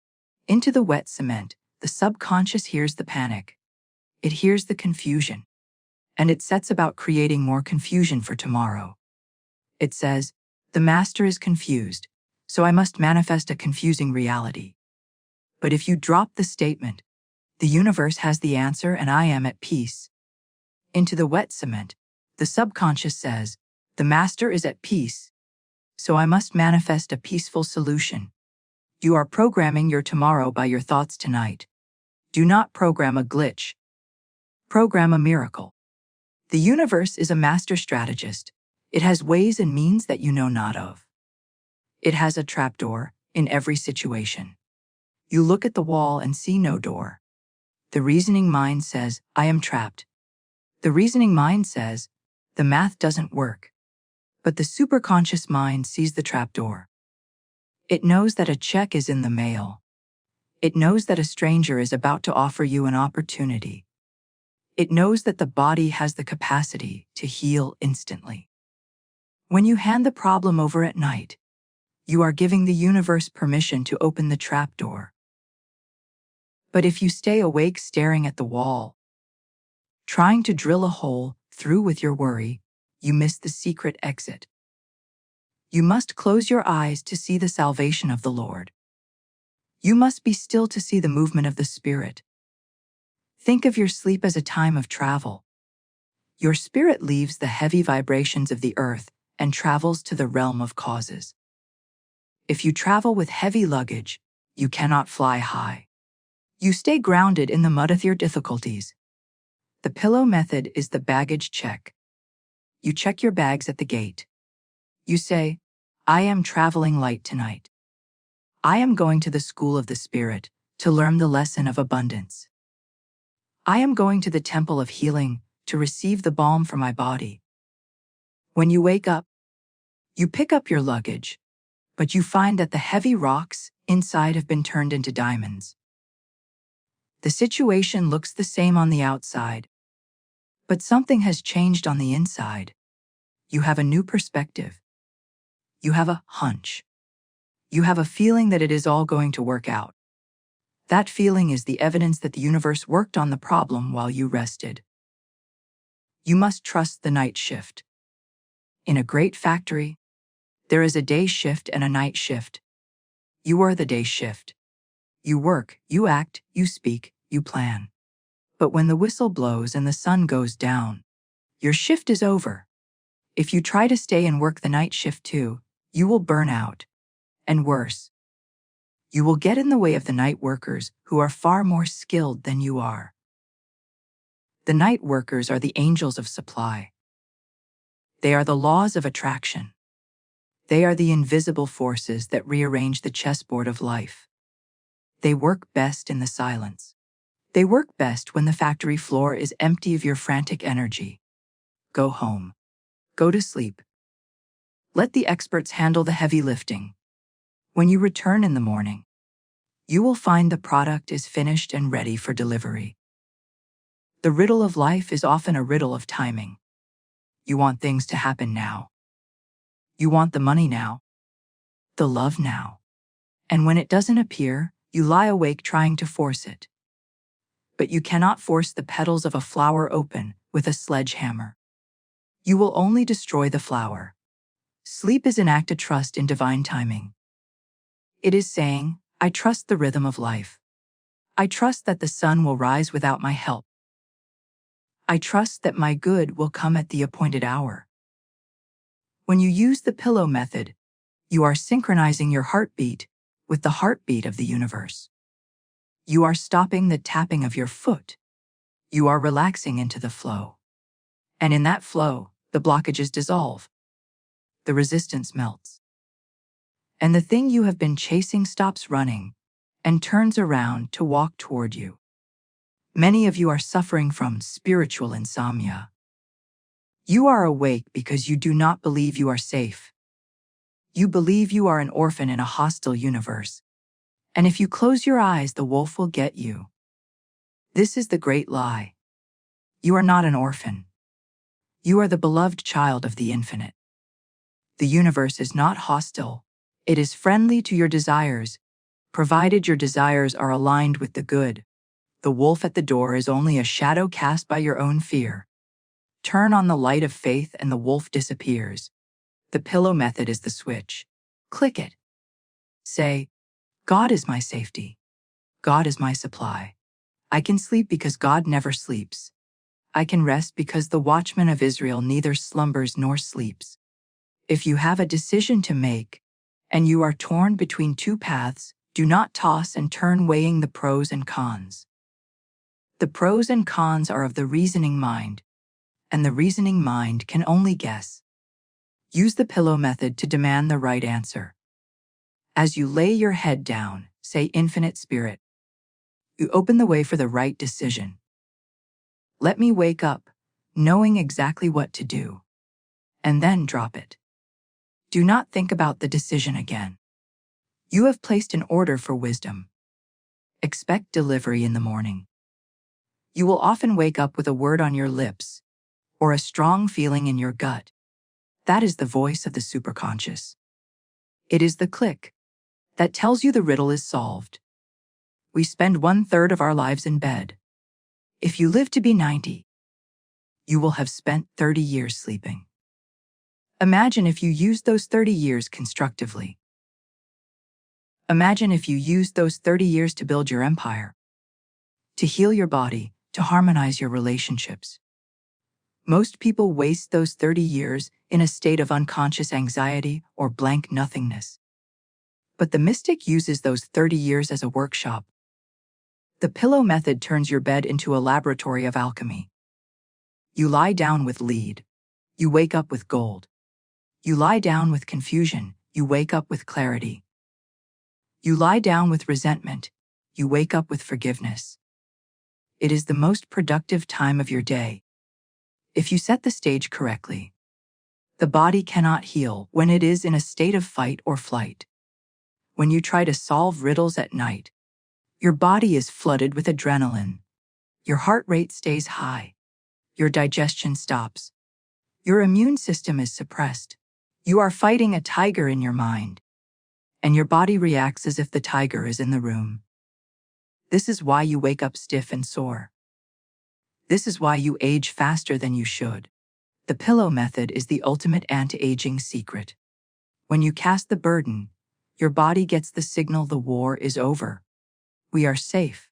Into the wet cement, the subconscious hears the panic. It hears the confusion. And it sets about creating more confusion for tomorrow. It says, the master is confused, so I must manifest a confusing reality. But if you drop the statement, the universe has the answer and I am at peace. Into the wet cement, the subconscious says, the master is at peace, so I must manifest a peaceful solution. You are programming your tomorrow by your thoughts tonight. Do not program a glitch. Program a miracle. The universe is a master strategist. It has ways and means that you know not of. It has a trapdoor in every situation. You look at the wall and see no door. The reasoning mind says, I am trapped. The reasoning mind says, the math doesn't work. But the superconscious mind sees the trapdoor. It knows that a check is in the mail. It knows that a stranger is about to offer you an opportunity. It knows that the body has the capacity to heal instantly. When you hand the problem over at night, you are giving the universe permission to open the trapdoor. But if you stay awake staring at the wall, trying to drill a hole through with your worry, you miss the secret exit. You must close your eyes to see the salvation of the Lord. You must be still to see the movement of the Spirit. Think of your sleep as a time of travel. Your spirit leaves the heavy vibrations of the earth and travels to the realm of causes. If you travel with heavy luggage, you cannot fly high. You stay grounded in the mud of your difficulties. The pillow method is the baggage check. You check your bags at the gate. You say, I am traveling light tonight. I am going to the school of the Spirit to learn the lesson of abundance. I am going to the temple of healing to receive the balm for my body. When you wake up, you pick up your luggage, but you find that the heavy rocks inside have been turned into diamonds. The situation looks the same on the outside, but something has changed on the inside. You have a new perspective. You have a hunch. You have a feeling that it is all going to work out. That feeling is the evidence that the universe worked on the problem while you rested. You must trust the night shift. In a great factory, there is a day shift and a night shift. You are the day shift. You work, you act, you speak, you plan. But when the whistle blows and the sun goes down, your shift is over. If you try to stay and work the night shift too, you will burn out. And worse, you will get in the way of the night workers who are far more skilled than you are. The night workers are the angels of supply. They are the laws of attraction. They are the invisible forces that rearrange the chessboard of life. They work best in the silence. They work best when the factory floor is empty of your frantic energy. Go home. Go to sleep. Let the experts handle the heavy lifting. When you return in the morning, you will find the product is finished and ready for delivery. The riddle of life is often a riddle of timing. You want things to happen now. You want the money now, the love now. And when it doesn't appear, you lie awake trying to force it. But you cannot force the petals of a flower open with a sledgehammer. You will only destroy the flower. Sleep is an act of trust in divine timing. It is saying, I trust the rhythm of life. I trust that the sun will rise without my help. I trust that my good will come at the appointed hour. When you use the pillow method, you are synchronizing your heartbeat with the heartbeat of the universe. You are stopping the tapping of your foot. You are relaxing into the flow. And in that flow, the blockages dissolve. The resistance melts. And the thing you have been chasing stops running and turns around to walk toward you. Many of you are suffering from spiritual insomnia. You are awake because you do not believe you are safe. You believe you are an orphan in a hostile universe. And if you close your eyes, the wolf will get you. This is the great lie. You are not an orphan. You are the beloved child of the infinite. The universe is not hostile. It is friendly to your desires, provided your desires are aligned with the good. The wolf at the door is only a shadow cast by your own fear. Turn on the light of faith and the wolf disappears. The pillow method is the switch. Click it. Say, God is my safety. God is my supply. I can sleep because God never sleeps. I can rest because the watchman of Israel neither slumbers nor sleeps. If you have a decision to make, and you are torn between two paths, do not toss and turn weighing the pros and cons. The pros and cons are of the reasoning mind, and the reasoning mind can only guess. Use the pillow method to demand the right answer. As you lay your head down, say, Infinite Spirit, you open the way for the right decision. Let me wake up, knowing exactly what to do, and then drop it. Do not think about the decision again. You have placed an order for wisdom. Expect delivery in the morning. You will often wake up with a word on your lips, or a strong feeling in your gut. That is the voice of the superconscious. It is the click that tells you the riddle is solved. We spend 1/3 of our lives in bed. If you live to be 90, you will have spent 30 years sleeping. Imagine if you used those 30 years constructively. Imagine if you used those 30 years to build your empire, to heal your body, to harmonize your relationships. Most people waste those 30 years in a state of unconscious anxiety or blank nothingness. But the mystic uses those 30 years as a workshop. The pillow method turns your bed into a laboratory of alchemy. You lie down with lead. You wake up with gold. You lie down with confusion. You wake up with clarity. You lie down with resentment. You wake up with forgiveness. It is the most productive time of your day. If you set the stage correctly, the body cannot heal when it is in a state of fight or flight. When you try to solve riddles at night, your body is flooded with adrenaline. Your heart rate stays high. Your digestion stops. Your immune system is suppressed. You are fighting a tiger in your mind, and your body reacts as if the tiger is in the room. This is why you wake up stiff and sore. This is why you age faster than you should. The pillow method is the ultimate anti-aging secret. When you cast the burden, your body gets the signal the war is over. We are safe.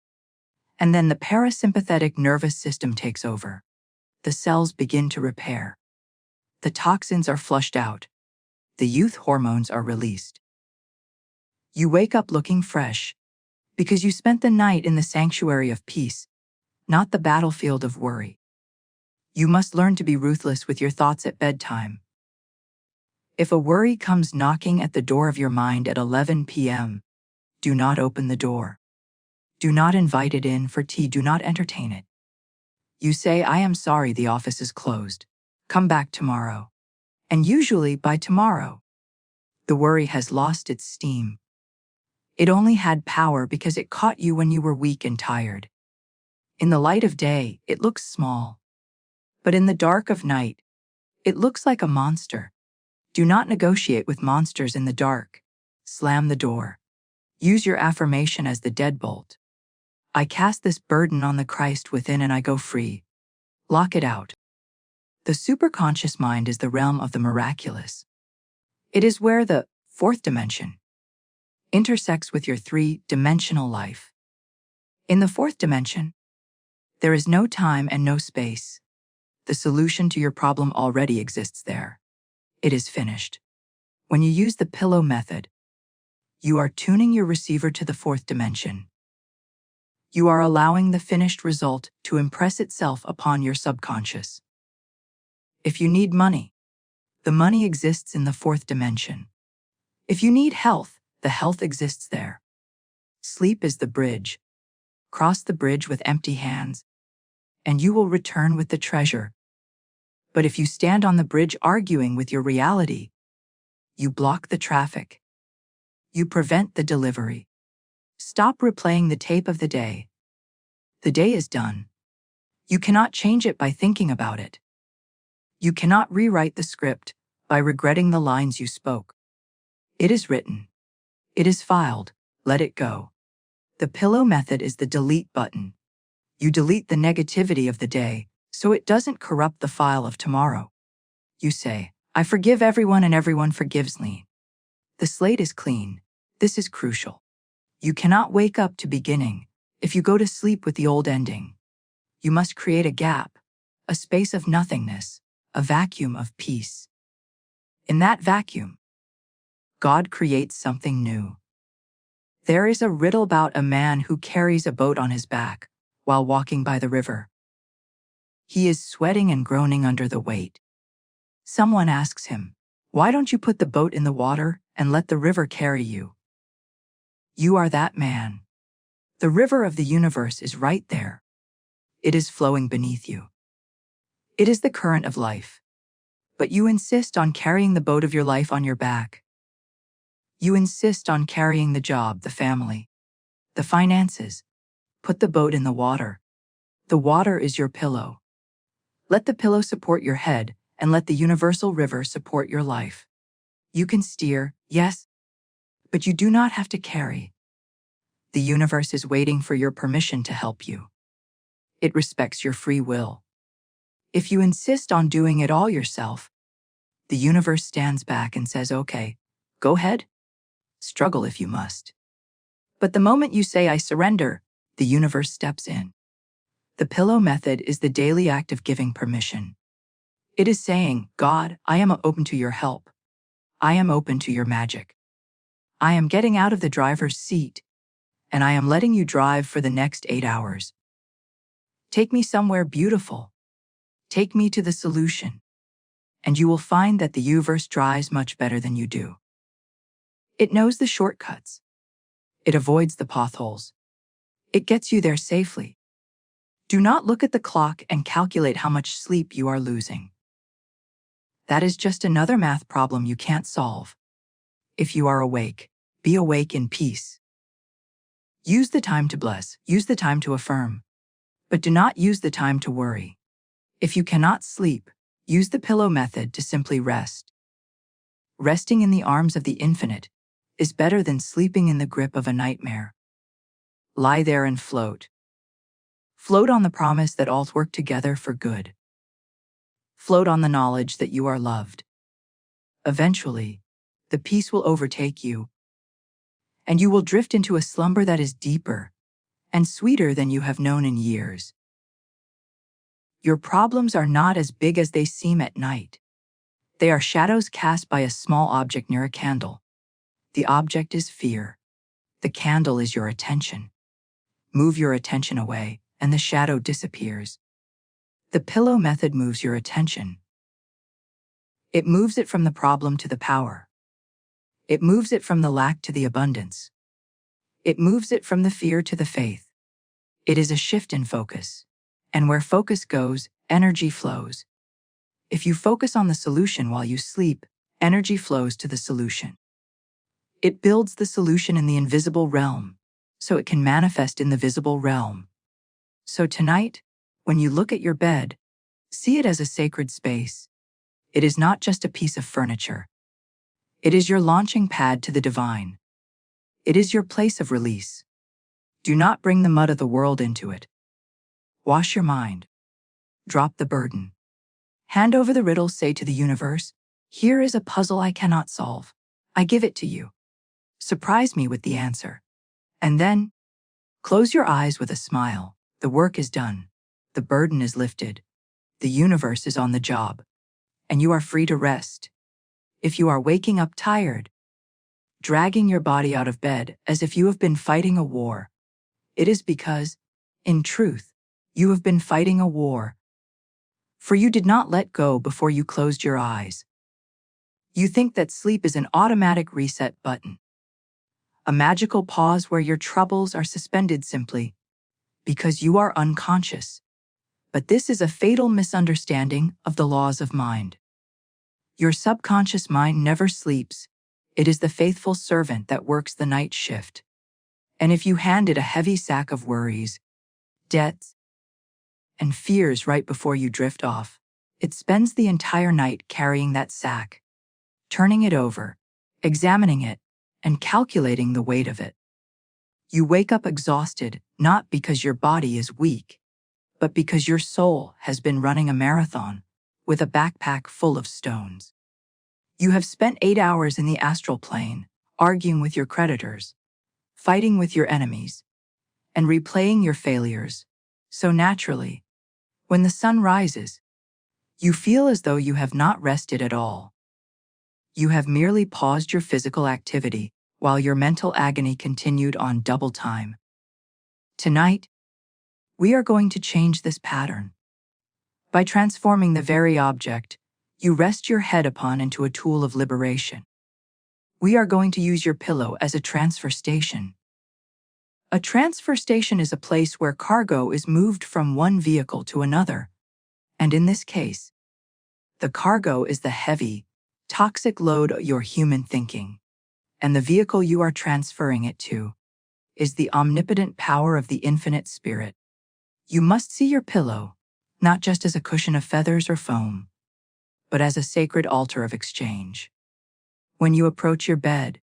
And then the parasympathetic nervous system takes over. The cells begin to repair. The toxins are flushed out. The youth hormones are released. You wake up looking fresh because you spent the night in the sanctuary of peace, not the battlefield of worry. You must learn to be ruthless with your thoughts at bedtime. If a worry comes knocking at the door of your mind at 11 p.m., do not open the door. Do not invite it in for tea. Do not entertain it. You say, I am sorry, the office is closed. Come back tomorrow. And usually by tomorrow, the worry has lost its steam. It only had power because it caught you when you were weak and tired. In the light of day, it looks small. But in the dark of night, it looks like a monster. Do not negotiate with monsters in the dark. Slam the door. Use your affirmation as the deadbolt. I cast this burden on the Christ within and I go free. Lock it out. The superconscious mind is the realm of the miraculous. It is where the fourth dimension intersects with your three-dimensional life. In the fourth dimension, there is no time and no space. The solution to your problem already exists there. It is finished. When you use the pillow method, you are tuning your receiver to the fourth dimension. You are allowing the finished result to impress itself upon your subconscious. If you need money, the money exists in the fourth dimension. If you need health, the health exists there. Sleep is the bridge. Cross the bridge with empty hands, and you will return with the treasure. But if you stand on the bridge arguing with your reality, you block the traffic. You prevent the delivery. Stop replaying the tape of the day. The day is done. You cannot change it by thinking about it. You cannot rewrite the script by regretting the lines you spoke. It is written. It is filed. Let it go. The pillow method is the delete button. You delete the negativity of the day so it doesn't corrupt the file of tomorrow. You say, I forgive everyone and everyone forgives me. The slate is clean. This is crucial. You cannot wake up to beginning if you go to sleep with the old ending. You must create a gap, a space of nothingness, a vacuum of peace. In that vacuum, God creates something new. There is a riddle about a man who carries a boat on his back while walking by the river. He is sweating and groaning under the weight. Someone asks him, why don't you put the boat in the water and let the river carry you? You are that man. The river of the universe is right there. It is flowing beneath you. It is the current of life. But you insist on carrying the boat of your life on your back. You insist on carrying the job, the family, the finances. Put the boat in the water. The water is your pillow. Let the pillow support your head and let the universal river support your life. You can steer, yes, but you do not have to carry. The universe is waiting for your permission to help you. It respects your free will. If you insist on doing it all yourself, the universe stands back and says, okay, go ahead. Struggle if you must. But the moment you say, I surrender, the universe steps in. The pillow method is the daily act of giving permission. It is saying, God, I am open to your help. I am open to your magic. I am getting out of the driver's seat, and I am letting you drive for the next 8 hours. Take me somewhere beautiful. Take me to the solution. And you will find that the universe drives much better than you do. It knows the shortcuts. It avoids the potholes. It gets you there safely. Do not look at the clock and calculate how much sleep you are losing. That is just another math problem you can't solve. If you are awake, be awake in peace. Use the time to bless, use the time to affirm, but do not use the time to worry. If you cannot sleep, use the pillow method to simply rest. Resting in the arms of the infinite is better than sleeping in the grip of a nightmare. Lie there and float. Float on the promise that all work together for good. Float on the knowledge that you are loved. Eventually, the peace will overtake you, and you will drift into a slumber that is deeper and sweeter than you have known in years. Your problems are not as big as they seem at night. They are shadows cast by a small object near a candle. The object is fear. The candle is your attention. Move your attention away, and the shadow disappears. The pillow method moves your attention. It moves it from the problem to the power. It moves it from the lack to the abundance. It moves it from the fear to the faith. It is a shift in focus. And where focus goes, energy flows. If you focus on the solution while you sleep, energy flows to the solution. It builds the solution in the invisible realm, so it can manifest in the visible realm. So tonight, when you look at your bed, see it as a sacred space. It is not just a piece of furniture. It is your launching pad to the divine. It is your place of release. Do not bring the mud of the world into it. Wash your mind. Drop the burden. Hand over the riddle, say to the universe, here is a puzzle I cannot solve. I give it to you. Surprise me with the answer. And then, close your eyes with a smile. The work is done. The burden is lifted. The universe is on the job. And you are free to rest. If you are waking up tired, dragging your body out of bed as if you have been fighting a war, it is because, in truth, you have been fighting a war. For you did not let go before you closed your eyes. You think that sleep is an automatic reset button. A magical pause where your troubles are suspended simply because you are unconscious. But this is a fatal misunderstanding of the laws of mind. Your subconscious mind never sleeps. It is the faithful servant that works the night shift. And if you hand it a heavy sack of worries, debts, and fears right before you drift off, it spends the entire night carrying that sack, turning it over, examining it, and calculating the weight of it. You wake up exhausted, not because your body is weak, but because your soul has been running a marathon with a backpack full of stones. You have spent 8 hours in the astral plane, arguing with your creditors, fighting with your enemies, and replaying your failures. So naturally, when the sun rises, you feel as though you have not rested at all. You have merely paused your physical activity while your mental agony continued on double time. Tonight, we are going to change this pattern. By transforming the very object you rest your head upon into a tool of liberation. We are going to use your pillow as a transfer station. A transfer station is a place where cargo is moved from one vehicle to another. And in this case, the cargo is the heavy, toxic load of your human thinking. And the vehicle you are transferring it to is the omnipotent power of the infinite spirit. You must see your pillow, not just as a cushion of feathers or foam, but as a sacred altar of exchange. When you approach your bed,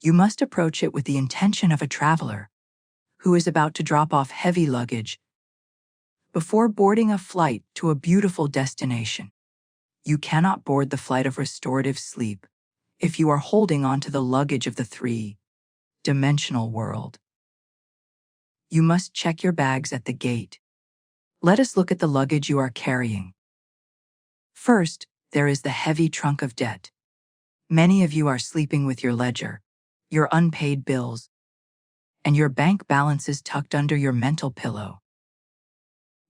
you must approach it with the intention of a traveler who is about to drop off heavy luggage before boarding a flight to a beautiful destination. You cannot board the flight of restorative sleep if you are holding on to the luggage of the three-dimensional world. You must check your bags at the gate. Let us look at the luggage you are carrying. First, there is the heavy trunk of debt. Many of you are sleeping with your ledger, your unpaid bills, and your bank balances tucked under your mental pillow.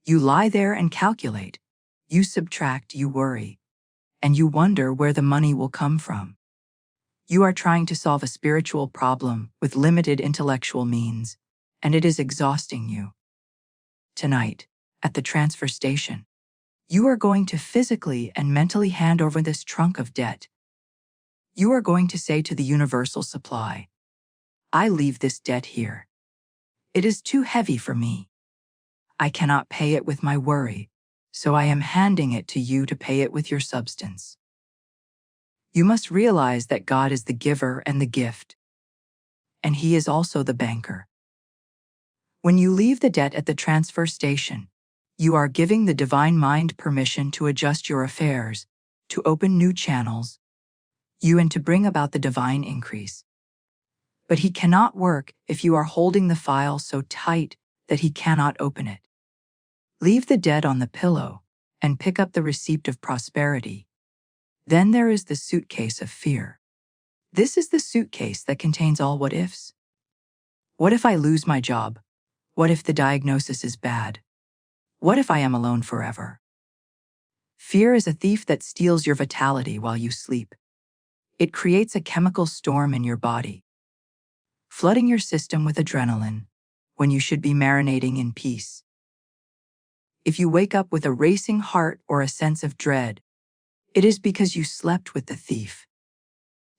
You lie there and calculate, you subtract, you worry, and you wonder where the money will come from. You are trying to solve a spiritual problem with limited intellectual means, and it is exhausting you. Tonight, at the transfer station, you are going to physically and mentally hand over this trunk of debt. You are going to say to the universal supply, I leave this debt here. It is too heavy for me. I cannot pay it with my worry, so I am handing it to you to pay it with your substance. You must realize that God is the giver and the gift, and He is also the banker. When you leave the debt at the transfer station, you are giving the divine mind permission to adjust your affairs, to open new channels, and to bring about the divine increase. But He cannot work if you are holding the file so tight that He cannot open it. Leave the debt on the pillow and pick up the receipt of prosperity. Then there is the suitcase of fear. This is the suitcase that contains all what ifs. What if I lose my job? What if the diagnosis is bad? What if I am alone forever? Fear is a thief that steals your vitality while you sleep. It creates a chemical storm in your body, flooding your system with adrenaline when you should be marinating in peace. If you wake up with a racing heart or a sense of dread, it is because you slept with the thief.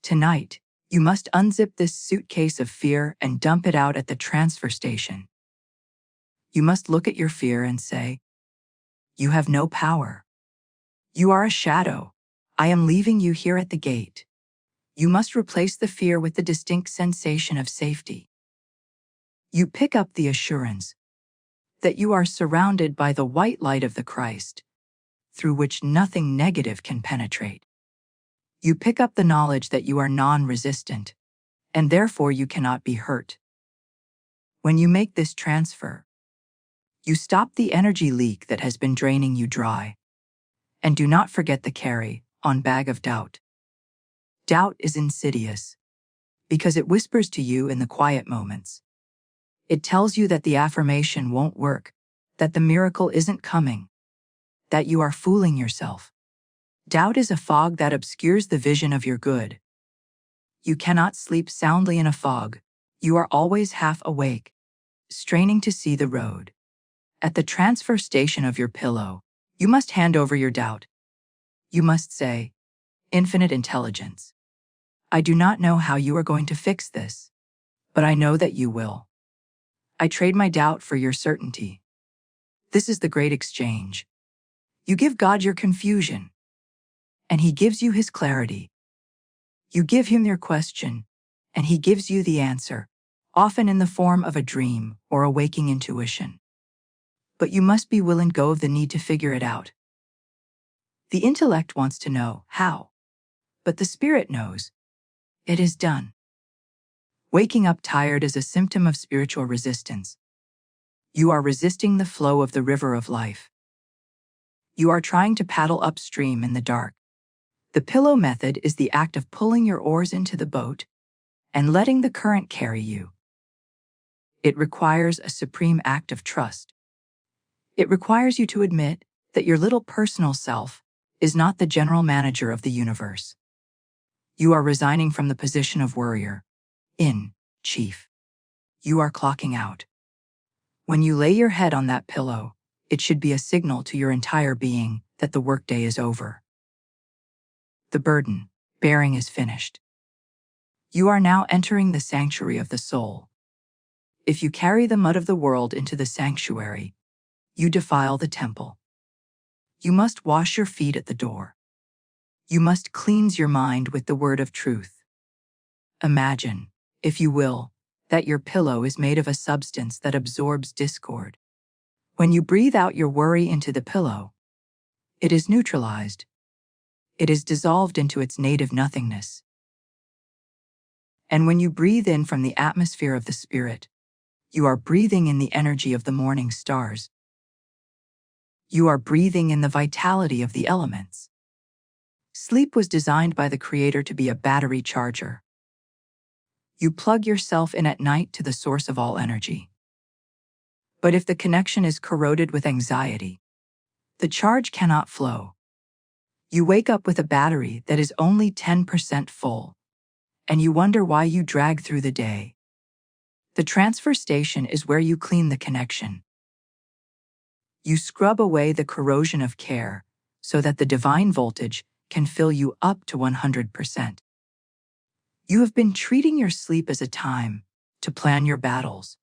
Tonight, you must unzip this suitcase of fear and dump it out at the transfer station. You must look at your fear and say, you have no power. You are a shadow. I am leaving you here at the gate. You must replace the fear with the distinct sensation of safety. You pick up the assurance that you are surrounded by the white light of the Christ, through which nothing negative can penetrate. You pick up the knowledge that you are non-resistant, and therefore you cannot be hurt. When you make this transfer, you stop the energy leak that has been draining you dry. And do not forget the carry-on bag of doubt. Doubt is insidious because it whispers to you in the quiet moments. It tells you that the affirmation won't work, that the miracle isn't coming, that you are fooling yourself. Doubt is a fog that obscures the vision of your good. You cannot sleep soundly in a fog. You are always half awake, straining to see the road. At the transfer station of your pillow, you must hand over your doubt. You must say, Infinite Intelligence, I do not know how you are going to fix this, but I know that you will. I trade my doubt for your certainty. This is the great exchange. You give God your confusion, and He gives you His clarity. You give Him your question, and He gives you the answer, often in the form of a dream or a waking intuition. But you must be willing to go of the need to figure it out. The intellect wants to know how, but the spirit knows. It is done. Waking up tired is a symptom of spiritual resistance. You are resisting the flow of the river of life. You are trying to paddle upstream in the dark. The pillow method is the act of pulling your oars into the boat and letting the current carry you. It requires a supreme act of trust. It requires you to admit that your little personal self is not the general manager of the universe. You are resigning from the position of worrier, in chief. You are clocking out. When you lay your head on that pillow, it should be a signal to your entire being that the workday is over. The burden bearing is finished. You are now entering the sanctuary of the soul. If you carry the mud of the world into the sanctuary, you defile the temple. You must wash your feet at the door. You must cleanse your mind with the word of truth. Imagine, if you will, that your pillow is made of a substance that absorbs discord. When you breathe out your worry into the pillow, it is neutralized. It is dissolved into its native nothingness. And when you breathe in from the atmosphere of the spirit, you are breathing in the energy of the morning stars. You are breathing in the vitality of the elements. Sleep was designed by the Creator to be a battery charger. You plug yourself in at night to the source of all energy. But if the connection is corroded with anxiety, the charge cannot flow. You wake up with a battery that is only 10% full, and you wonder why you drag through the day. The transfer station is where you clean the connection. You scrub away the corrosion of care so that the divine voltage can fill you up to 100%. You have been treating your sleep as a time to plan your battles.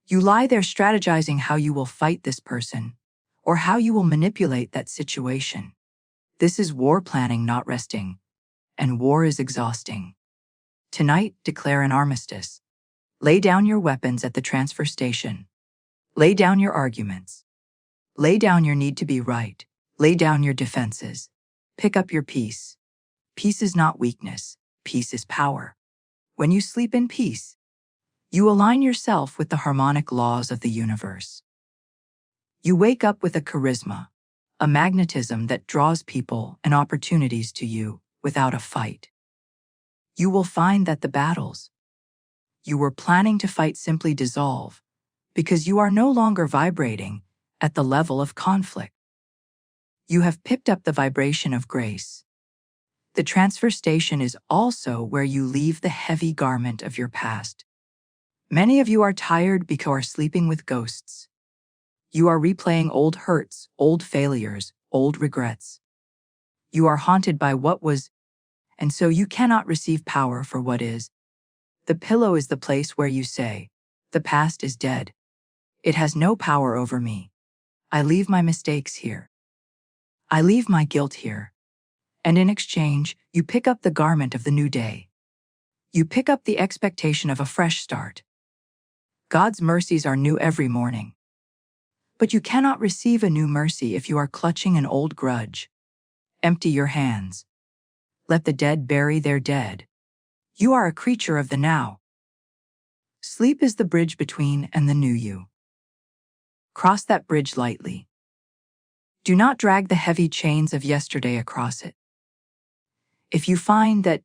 You lie there strategizing how you will fight this person or how you will manipulate that situation. This is war planning, not resting, and war is exhausting. Tonight, declare an armistice. Lay down your weapons at the transfer station. Lay down your arguments. Lay down your need to be right. Lay down your defenses. Pick up your peace. Peace is not weakness. Peace is power. When you sleep in peace, you align yourself with the harmonic laws of the universe. You wake up with a charisma, a magnetism that draws people and opportunities to you without a fight. You will find that the battles you were planning to fight simply dissolve because you are no longer vibrating at the level of conflict. You have picked up the vibration of grace. The transfer station is also where you leave the heavy garment of your past. Many of you are tired because you are sleeping with ghosts. You are replaying old hurts, old failures, old regrets. You are haunted by what was, and so you cannot receive power for what is. The pillow is the place where you say, the past is dead. It has no power over me. I leave my mistakes here. I leave my guilt here. And in exchange, you pick up the garment of the new day. You pick up the expectation of a fresh start. God's mercies are new every morning. But you cannot receive a new mercy if you are clutching an old grudge. Empty your hands. Let the dead bury their dead. You are a creature of the now. Sleep is the bridge between and the new you. Cross that bridge lightly. Do not drag the heavy chains of yesterday across it. If you find that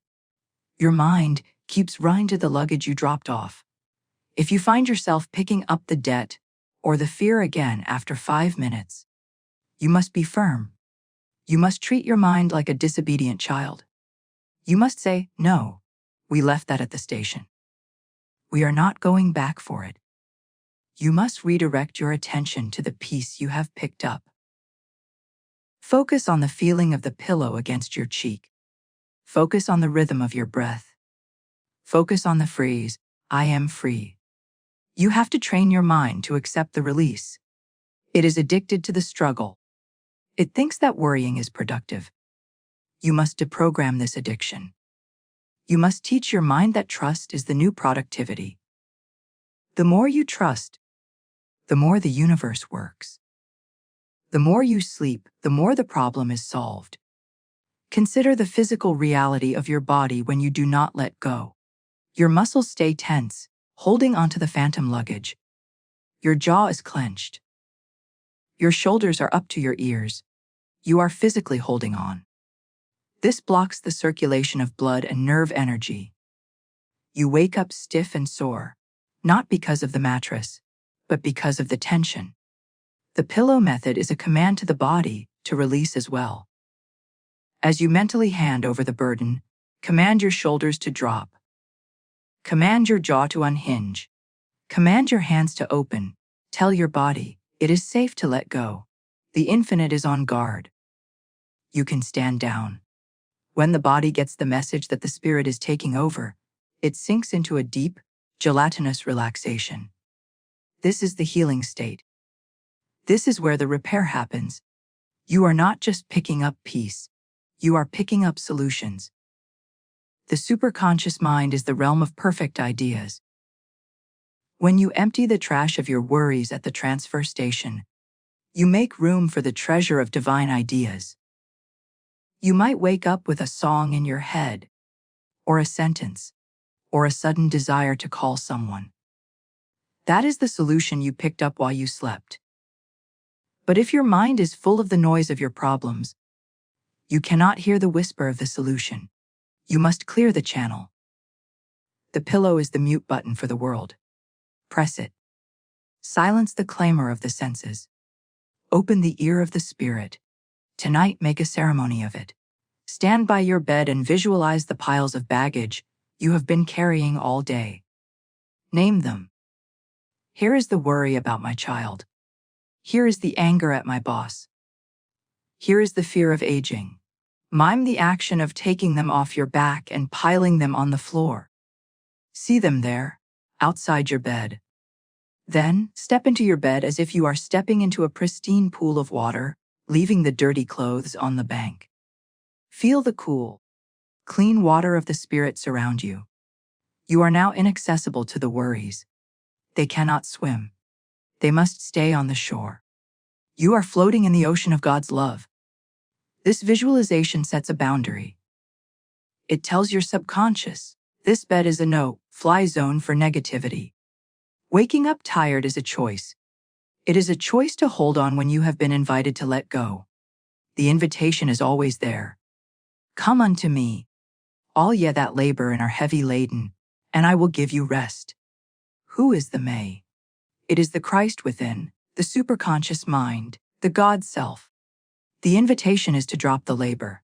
your mind keeps running to the luggage you dropped off, if you find yourself picking up the debt or the fear again after 5 minutes, you must be firm. You must treat your mind like a disobedient child. You must say, no, we left that at the station. We are not going back for it. You must redirect your attention to the peace you have picked up. Focus on the feeling of the pillow against your cheek. Focus on the rhythm of your breath. Focus on the phrase, I am free. You have to train your mind to accept the release. It is addicted to the struggle. It thinks that worrying is productive. You must deprogram this addiction. You must teach your mind that trust is the new productivity. The more you trust, the more the universe works. The more you sleep, the more the problem is solved. Consider the physical reality of your body when you do not let go. Your muscles stay tense, holding onto the phantom luggage. Your jaw is clenched. Your shoulders are up to your ears. You are physically holding on. This blocks the circulation of blood and nerve energy. You wake up stiff and sore, not because of the mattress, but because of the tension. The pillow method is a command to the body to release as well. As you mentally hand over the burden, command your shoulders to drop. Command your jaw to unhinge. Command your hands to open. Tell your body, it is safe to let go. The infinite is on guard. You can stand down. When the body gets the message that the spirit is taking over, it sinks into a deep, gelatinous relaxation. This is the healing state. This is where the repair happens. You are not just picking up peace. You are picking up solutions. The superconscious mind is the realm of perfect ideas. When you empty the trash of your worries at the transfer station, you make room for the treasure of divine ideas. You might wake up with a song in your head, or a sentence, or a sudden desire to call someone. That is the solution you picked up while you slept. But if your mind is full of the noise of your problems, you cannot hear the whisper of the solution. You must clear the channel. The pillow is the mute button for the world. Press it. Silence the clamor of the senses. Open the ear of the spirit. Tonight, make a ceremony of it. Stand by your bed and visualize the piles of baggage you have been carrying all day. Name them. Here is the worry about my child. Here is the anger at my boss. Here is the fear of aging. Mime the action of taking them off your back and piling them on the floor. See them there, outside your bed. Then, step into your bed as if you are stepping into a pristine pool of water, leaving the dirty clothes on the bank. Feel the cool, clean water of the spirit surround you. You are now inaccessible to the worries. They cannot swim. They must stay on the shore. You are floating in the ocean of God's love. This visualization sets a boundary. It tells your subconscious, this bed is a no-fly zone for negativity. Waking up tired is a choice. It is a choice to hold on when you have been invited to let go. The invitation is always there. Come unto me, all ye that labor and are heavy laden, and I will give you rest. Who is the May? It is the Christ within, the superconscious mind, the God self. The invitation is to drop the labor,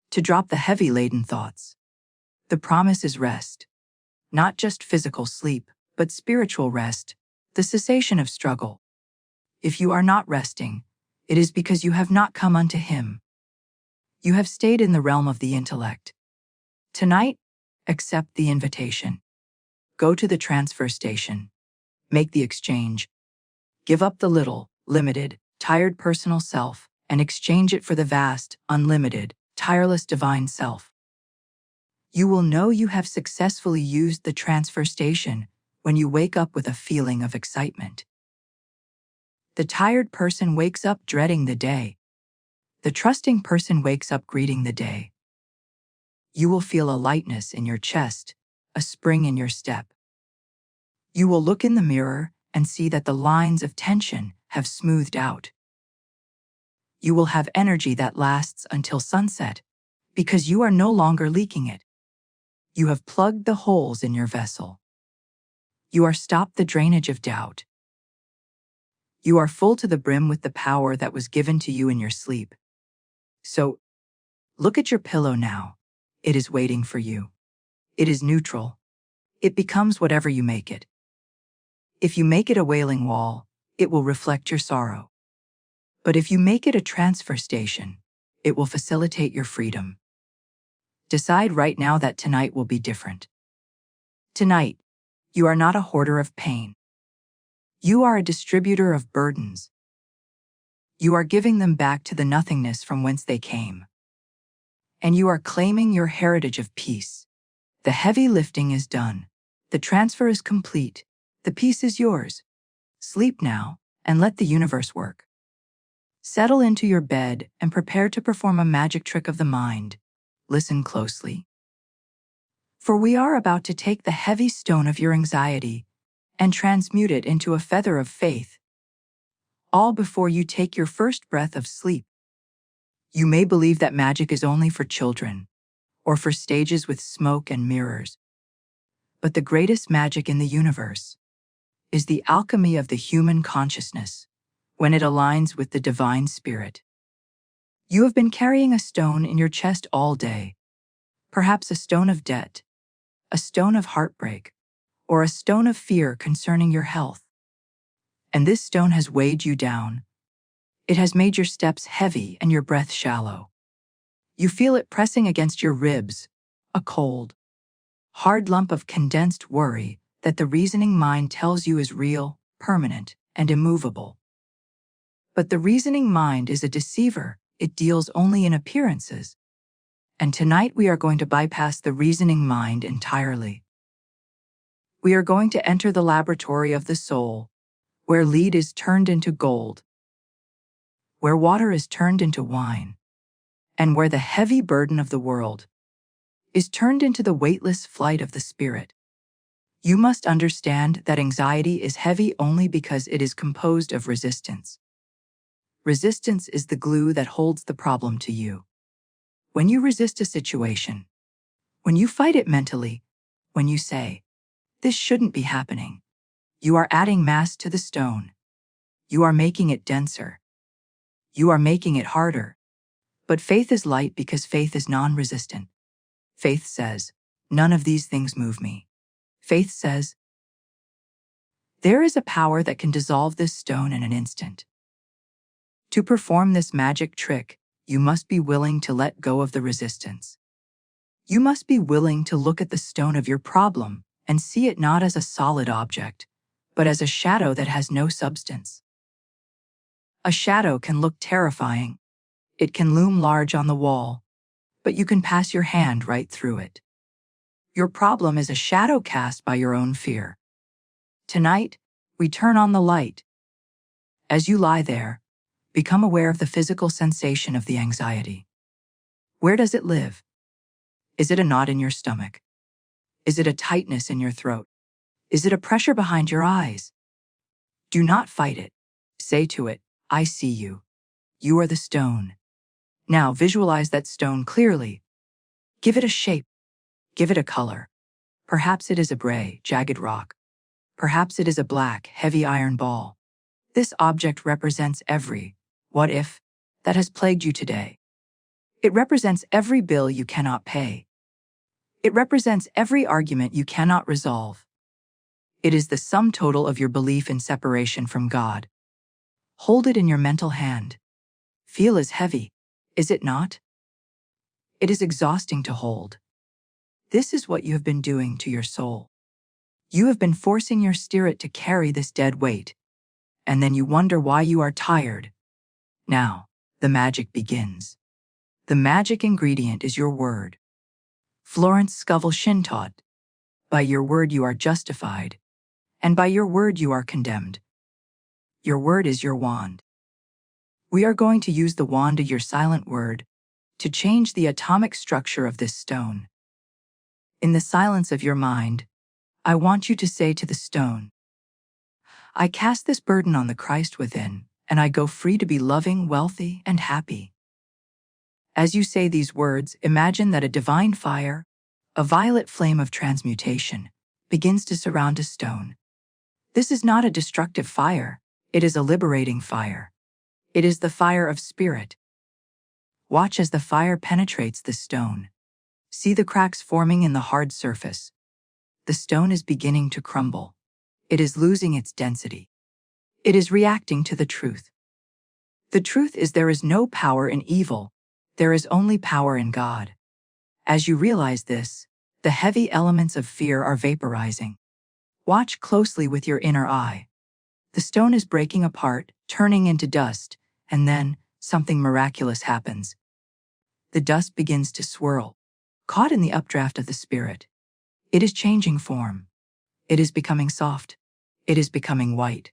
to drop the heavy laden thoughts. The promise is rest, not just physical sleep, but spiritual rest, the cessation of struggle. If you are not resting, it is because you have not come unto Him. You have stayed in the realm of the intellect. Tonight, accept the invitation. Go to the transfer station. Make the exchange. Give up the little, limited, tired personal self and exchange it for the vast, unlimited, tireless divine self. You will know you have successfully used the transfer station when you wake up with a feeling of excitement. The tired person wakes up dreading the day. The trusting person wakes up greeting the day. You will feel a lightness in your chest, a spring in your step. You will look in the mirror and see that the lines of tension have smoothed out. You will have energy that lasts until sunset, because you are no longer leaking it. You have plugged the holes in your vessel. You are stopped the drainage of doubt. You are full to the brim with the power that was given to you in your sleep. So, look at your pillow now. It is waiting for you. It is neutral. It becomes whatever you make it. If you make it a wailing wall, it will reflect your sorrow. But if you make it a transfer station, it will facilitate your freedom. Decide right now that tonight will be different. Tonight, you are not a hoarder of pain. You are a distributor of burdens. You are giving them back to the nothingness from whence they came. And you are claiming your heritage of peace. The heavy lifting is done. The transfer is complete. The peace is yours. Sleep now and let the universe work. Settle into your bed and prepare to perform a magic trick of the mind. Listen closely. For we are about to take the heavy stone of your anxiety and transmute it into a feather of faith. All before you take your first breath of sleep. You may believe that magic is only for children, or for stages with smoke and mirrors. But the greatest magic in the universe is the alchemy of the human consciousness, when it aligns with the divine spirit. You have been carrying a stone in your chest all day, perhaps a stone of debt, a stone of heartbreak, or a stone of fear concerning your health. And this stone has weighed you down. It has made your steps heavy and your breath shallow. You feel it pressing against your ribs, a cold, hard lump of condensed worry that the reasoning mind tells you is real, permanent, and immovable. But the reasoning mind is a deceiver. It deals only in appearances. And tonight we are going to bypass the reasoning mind entirely. We are going to enter the laboratory of the soul, where lead is turned into gold, where water is turned into wine, and where the heavy burden of the world is turned into the weightless flight of the spirit. You must understand that anxiety is heavy only because it is composed of resistance. Resistance is the glue that holds the problem to you. When you resist a situation, when you fight it mentally, when you say, "This shouldn't be happening," you are adding mass to the stone. You are making it denser. You are making it harder. But faith is light because faith is non-resistant. Faith says, "None of these things move me." Faith says, "There is a power that can dissolve this stone in an instant." To perform this magic trick, you must be willing to let go of the resistance. You must be willing to look at the stone of your problem and see it not as a solid object, but as a shadow that has no substance. A shadow can look terrifying. It can loom large on the wall, but you can pass your hand right through it. Your problem is a shadow cast by your own fear. Tonight, we turn on the light. As you lie there, become aware of the physical sensation of the anxiety. Where does it live? Is it a knot in your stomach? Is it a tightness in your throat? Is it a pressure behind your eyes? Do not fight it. Say to it, I see you. You are the stone. Now visualize that stone clearly. Give it a shape. Give it a color. Perhaps it is a gray, jagged rock. Perhaps it is a black, heavy iron ball. This object represents every what if that has plagued you today. It represents every bill you cannot pay. It represents every argument you cannot resolve. It is the sum total of your belief in separation from God. Hold it in your mental hand. Feel as heavy, is it not? It is exhausting to hold. This is what you have been doing to your soul. You have been forcing your spirit to carry this dead weight, and then you wonder why you are tired. Now, the magic begins. The magic ingredient is your word. Florence Scovel Shinn taught, by your word you are justified, and by your word you are condemned. Your word is your wand. We are going to use the wand of your silent word to change the atomic structure of this stone. In the silence of your mind, I want you to say to the stone, I cast this burden on the Christ within, and I go free to be loving, wealthy, and happy. As you say these words, imagine that a divine fire, a violet flame of transmutation, begins to surround a stone. This is not a destructive fire, it is a liberating fire. It is the fire of spirit. Watch as the fire penetrates the stone. See the cracks forming in the hard surface. The stone is beginning to crumble. It is losing its density. It is reacting to the truth. The truth is there is no power in evil, there is only power in God. As you realize this, the heavy elements of fear are vaporizing. Watch closely with your inner eye. The stone is breaking apart, turning into dust, and then something miraculous happens. The dust begins to swirl, caught in the updraft of the spirit. It is changing form. It is becoming soft. It is becoming white.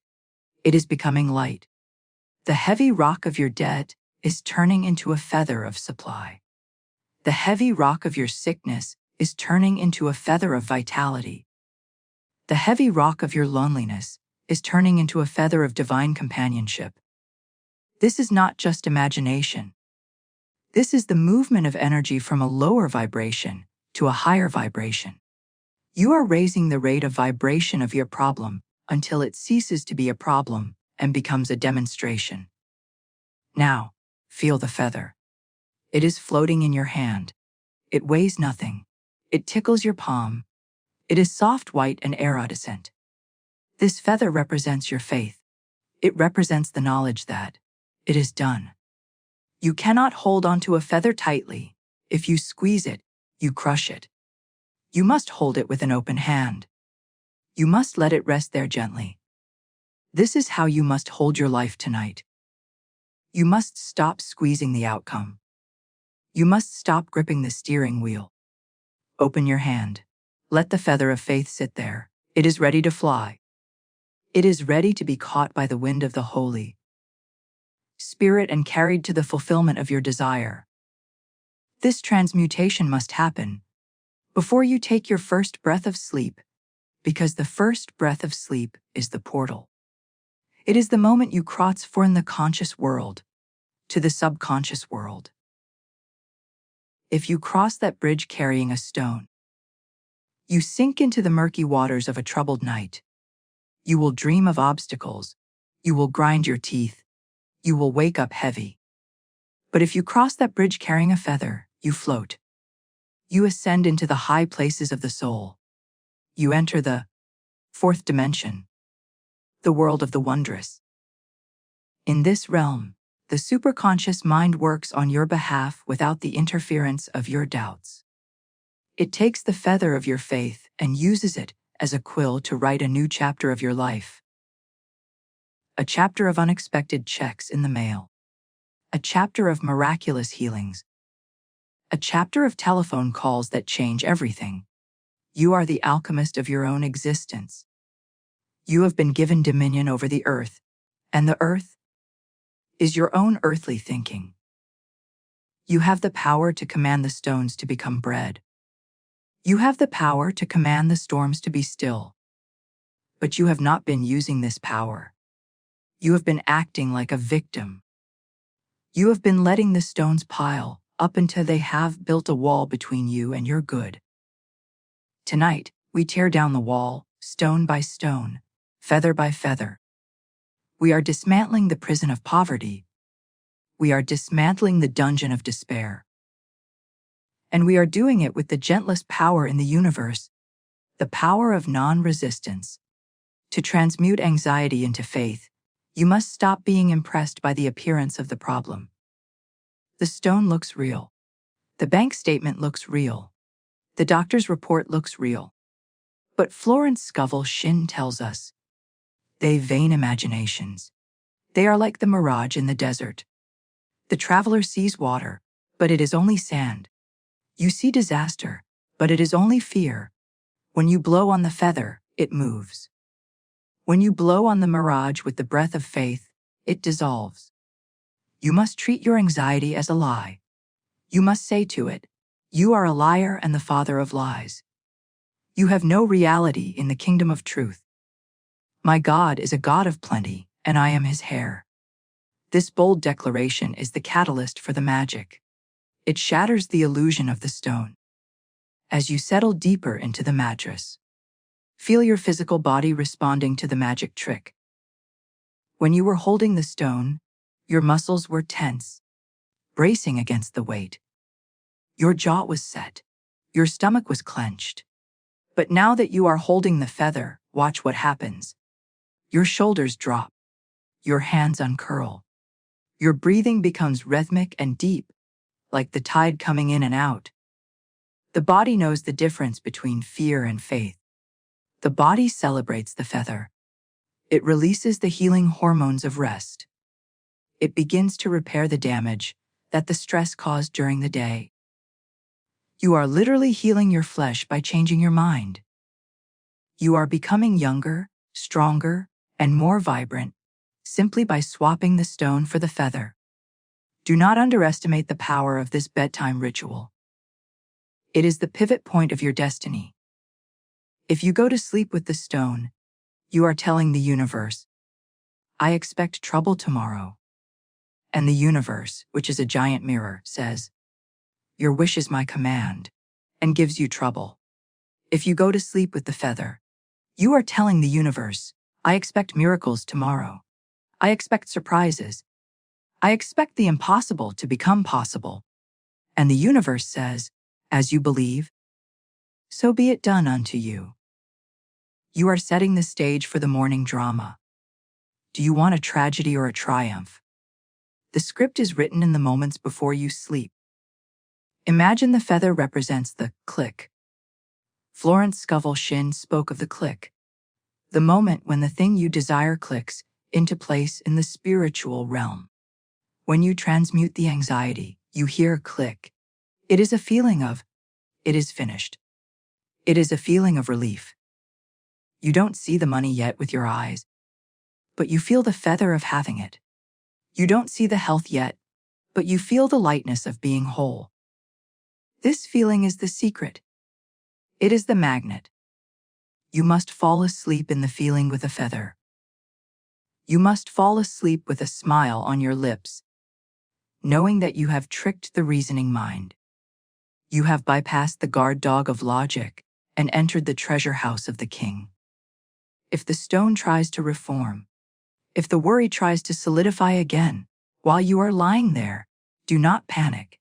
It is becoming light. The heavy rock of your debt is turning into a feather of supply. The heavy rock of your sickness is turning into a feather of vitality. The heavy rock of your loneliness is turning into a feather of divine companionship. This is not just imagination. This is the movement of energy from a lower vibration to a higher vibration. You are raising the rate of vibration of your problem until it ceases to be a problem and becomes a demonstration. Now, feel the feather. It is floating in your hand. It weighs nothing. It tickles your palm. It is soft, white, and iridescent. This feather represents your faith. It represents the knowledge that it is done. You cannot hold onto a feather tightly. If you squeeze it, you crush it. You must hold it with an open hand. You must let it rest there gently. This is how you must hold your life tonight. You must stop squeezing the outcome. You must stop gripping the steering wheel. Open your hand. Let the feather of faith sit there. It is ready to fly. It is ready to be caught by the wind of the Holy Spirit and carried to the fulfillment of your desire. This transmutation must happen before you take your first breath of sleep, because the first breath of sleep is the portal. It is the moment you cross from the conscious world to the subconscious world. If you cross that bridge carrying a stone, you sink into the murky waters of a troubled night. You will dream of obstacles. You will grind your teeth. You will wake up heavy. But if you cross that bridge carrying a feather, you float. You ascend into the high places of the soul. You enter the fourth dimension, the world of the wondrous. In this realm, The superconscious mind works on your behalf without the interference of your doubts. It takes the feather of your faith and uses it as a quill to write a new chapter of your life. A chapter of unexpected checks in the mail. A chapter of miraculous healings. A chapter of telephone calls that change everything. You are the alchemist of your own existence. You have been given dominion over the earth, and the earth is your own earthly thinking. You have the power to command the stones to become bread. You have the power to command the storms to be still. But you have not been using this power. You have been acting like a victim. You have been letting the stones pile up until they have built a wall between you and your good. Tonight, we tear down the wall, stone by stone, feather by feather. We are dismantling the prison of poverty. We are dismantling the dungeon of despair. And we are doing it with the gentlest power in the universe, the power of non-resistance. To transmute anxiety into faith, you must stop being impressed by the appearance of the problem. The stone looks real. The bank statement looks real. The doctor's report looks real. But Florence Scovel Shinn tells us, they vain imaginations. They are like the mirage in the desert. The traveler sees water, but it is only sand. You see disaster, but it is only fear. When you blow on the feather, it moves. When you blow on the mirage with the breath of faith, it dissolves. You must treat your anxiety as a lie. You must say to it, you are a liar and the father of lies. You have no reality in the kingdom of truth. My God is a God of plenty, and I am his heir. This bold declaration is the catalyst for the magic. It shatters the illusion of the stone. As you settle deeper into the mattress, feel your physical body responding to the magic trick. When you were holding the stone, your muscles were tense, bracing against the weight. Your jaw was set. Your stomach was clenched. But now that you are holding the feather, watch what happens. Your shoulders drop. Your hands uncurl. Your breathing becomes rhythmic and deep, like the tide coming in and out. The body knows the difference between fear and faith. The body celebrates the feather. It releases the healing hormones of rest. It begins to repair the damage that the stress caused during the day. You are literally healing your flesh by changing your mind. You are becoming younger, stronger, and more vibrant, simply by swapping the stone for the feather. Do not underestimate the power of this bedtime ritual. It is the pivot point of your destiny. If you go to sleep with the stone, you are telling the universe, I expect trouble tomorrow. And the universe, which is a giant mirror, says, your wish is my command, and gives you trouble. If you go to sleep with the feather, you are telling the universe, I expect miracles tomorrow. I expect surprises. I expect the impossible to become possible. And the universe says, as you believe, so be it done unto you. You are setting the stage for the morning drama. Do you want a tragedy or a triumph? The script is written in the moments before you sleep. Imagine the feather represents the click. Florence Scovel Shinn spoke of the click, the moment when the thing you desire clicks into place in the spiritual realm. When you transmute the anxiety, you hear a click. It is a feeling of, it is finished. It is a feeling of relief. You don't see the money yet with your eyes, but you feel the feather of having it. You don't see the health yet, but you feel the lightness of being whole. This feeling is the secret. It is the magnet. You must fall asleep in the feeling with a feather. You must fall asleep with a smile on your lips, knowing that you have tricked the reasoning mind. You have bypassed the guard dog of logic and entered the treasure house of the king. If the stone tries to reform, if the worry tries to solidify again, while you are lying there, do not panic.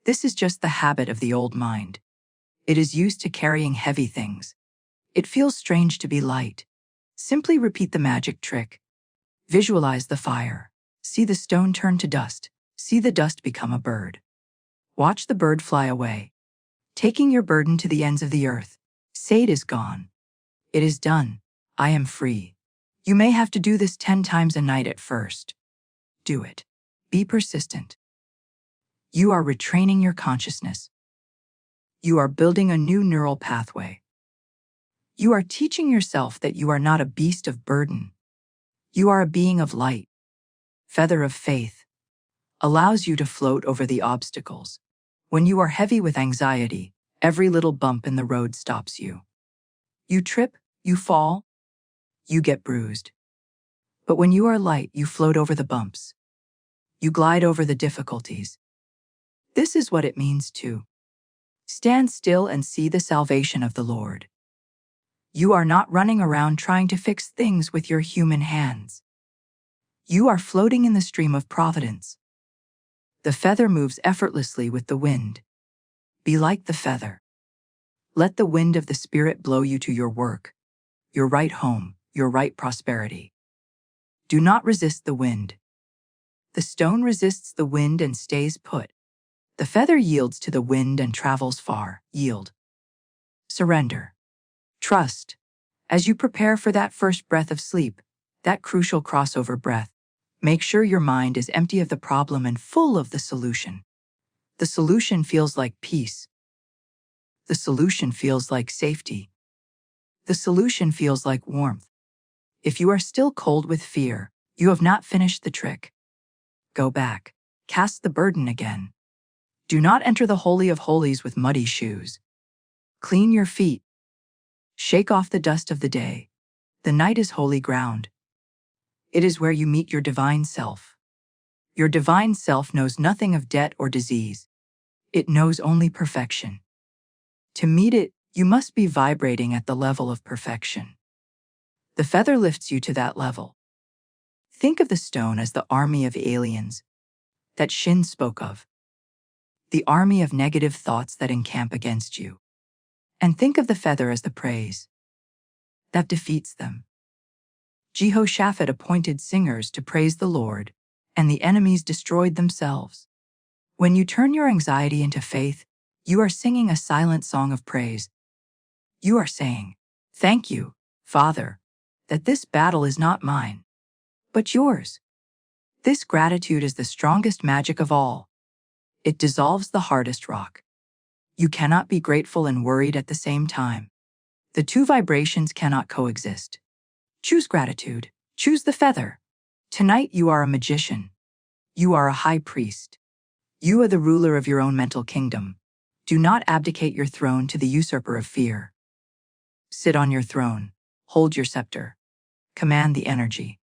This is just the habit of the old mind. It is used to carrying heavy things. It feels strange to be light. Simply repeat the magic trick. Visualize the fire. See the stone turn to dust. See the dust become a bird. Watch the bird fly away, taking your burden to the ends of the earth. Say it is gone. It is done. I am free. You may have to do this 10 times a night at first. Do it. Be persistent. You are retraining your consciousness. You are building a new neural pathway. You are teaching yourself that you are not a beast of burden. You are a being of light. Feather of faith allows you to float over the obstacles. When you are heavy with anxiety, every little bump in the road stops you. You trip, you fall, you get bruised. But when you are light, you float over the bumps. You glide over the difficulties. This is what it means to stand still and see the salvation of the Lord. You are not running around trying to fix things with your human hands. You are floating in the stream of providence. The feather moves effortlessly with the wind. Be like the feather. Let the wind of the Spirit blow you to your work, your right home, your right prosperity. Do not resist the wind. The stone resists the wind and stays put. The feather yields to the wind and travels far. Yield. Surrender. Trust. As you prepare for that first breath of sleep, that crucial crossover breath, make sure your mind is empty of the problem and full of the solution. The solution feels like peace. The solution feels like safety. The solution feels like warmth. If you are still cold with fear, you have not finished the trick. Go back. Cast the burden again. Do not enter the Holy of Holies with muddy shoes. Clean your feet. Shake off the dust of the day. The night is holy ground. It is where you meet your divine self. Your divine self knows nothing of debt or disease. It knows only perfection. To meet it, you must be vibrating at the level of perfection. The feather lifts you to that level. Think of the stone as the army of aliens that Shinn spoke of. The army of negative thoughts that encamp against you. And think of the feather as the praise that defeats them. Jehoshaphat appointed singers to praise the Lord, and the enemies destroyed themselves. When you turn your anxiety into faith, you are singing a silent song of praise. You are saying, "Thank you, Father, that this battle is not mine, but yours." This gratitude is the strongest magic of all. It dissolves the hardest rock. You cannot be grateful and worried at the same time. The two vibrations cannot coexist. Choose gratitude. Choose the feather. Tonight you are a magician. You are a high priest. You are the ruler of your own mental kingdom. Do not abdicate your throne to the usurper of fear. Sit on your throne. Hold your scepter. Command the energy.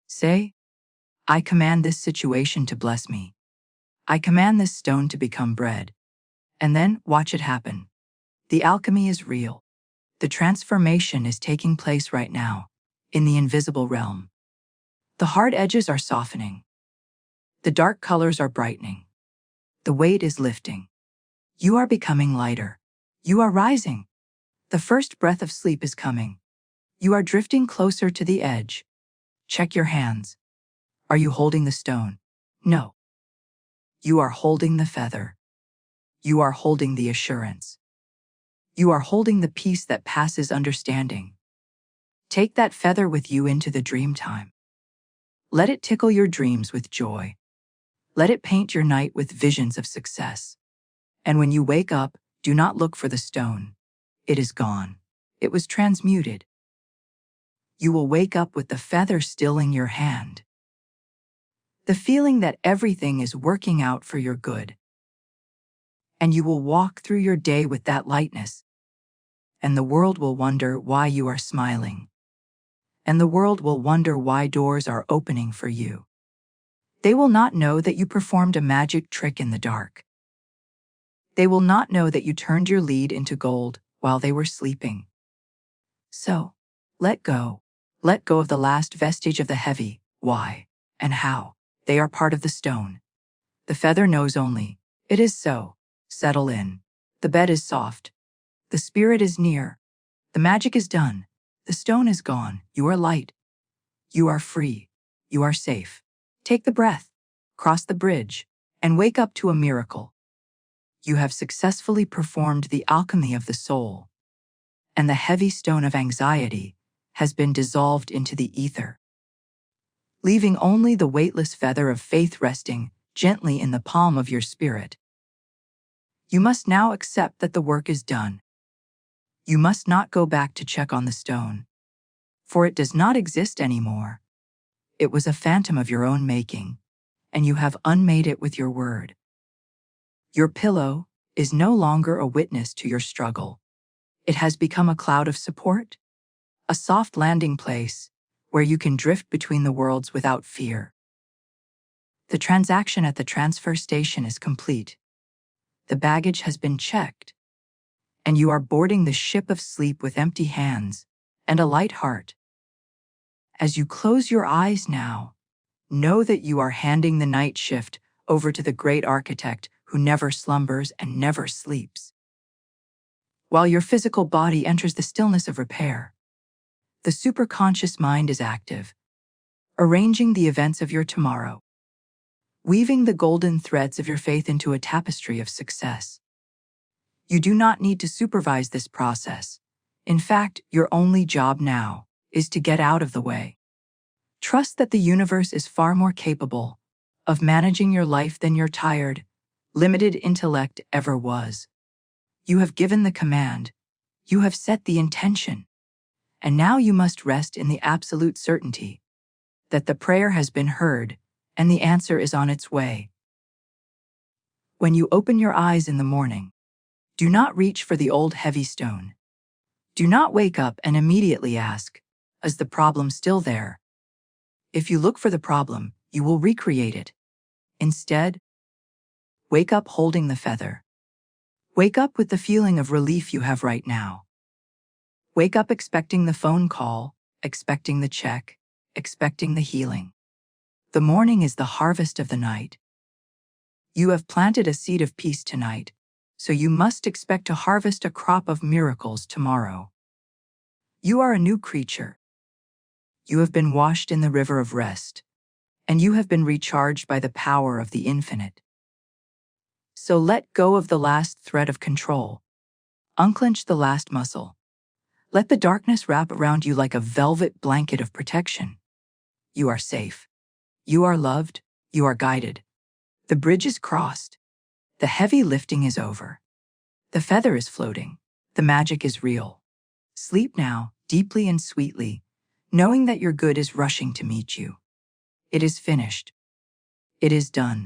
Say, "I command this situation to bless me. I command this stone to become bread." And then watch it happen. The alchemy is real. The transformation is taking place right now, in the invisible realm. The hard edges are softening. The dark colors are brightening. The weight is lifting. You are becoming lighter. You are rising. The first breath of sleep is coming. You are drifting closer to the edge. Check your hands. Are you holding the stone? No. You are holding the feather. You are holding the assurance. You are holding the peace that passes understanding. Take that feather with you into the dream time. Let it tickle your dreams with joy. Let it paint your night with visions of success. And when you wake up, do not look for the stone. It is gone. It was transmuted. You will wake up with the feather still in your hand. The feeling that everything is working out for your good. And you will walk through your day with that lightness. And the world will wonder why you are smiling. And the world will wonder why doors are opening for you. They will not know that you performed a magic trick in the dark. They will not know that you turned your lead into gold while they were sleeping. So, let go. Let go of the last vestige of the heavy, why, and how. They are part of the stone. The feather knows only, it is so. Settle in. The bed is soft. The spirit is near. The magic is done. The stone is gone. You are light. You are free. You are safe. Take the breath, cross the bridge, and wake up to a miracle. You have successfully performed the alchemy of the soul, and the heavy stone of anxiety has been dissolved into the ether, leaving only the weightless feather of faith resting gently in the palm of your spirit. You must now accept that the work is done. You must not go back to check on the stone, for it does not exist anymore. It was a phantom of your own making, and you have unmade it with your word. Your pillow is no longer a witness to your struggle. It has become a cloud of support, a soft landing place where you can drift between the worlds without fear. The transaction at the transfer station is complete. The baggage has been checked, and you are boarding the ship of sleep with empty hands and a light heart. As you close your eyes now, know that you are handing the night shift over to the great architect who never slumbers and never sleeps. While your physical body enters the stillness of repair, the superconscious mind is active, arranging the events of your tomorrow, weaving the golden threads of your faith into a tapestry of success. You do not need to supervise this process. In fact, your only job now is to get out of the way. Trust that the universe is far more capable of managing your life than your tired, limited intellect ever was. You have given the command, you have set the intention, and now you must rest in the absolute certainty that the prayer has been heard and the answer is on its way. When you open your eyes in the morning, do not reach for the old heavy stone. Do not wake up and immediately ask, "Is the problem still there?" If you look for the problem, you will recreate it. Instead, wake up holding the feather. Wake up with the feeling of relief you have right now. Wake up expecting the phone call, expecting the check, expecting the healing. The morning is the harvest of the night. You have planted a seed of peace tonight, so you must expect to harvest a crop of miracles tomorrow. You are a new creature. You have been washed in the river of rest, and you have been recharged by the power of the infinite. So let go of the last thread of control. Unclench the last muscle. Let the darkness wrap around you like a velvet blanket of protection. You are safe. You are loved. You are guided. The bridge is crossed. The heavy lifting is over. The feather is floating. The magic is real. Sleep now, deeply and sweetly, knowing that your good is rushing to meet you. It is finished. It is done.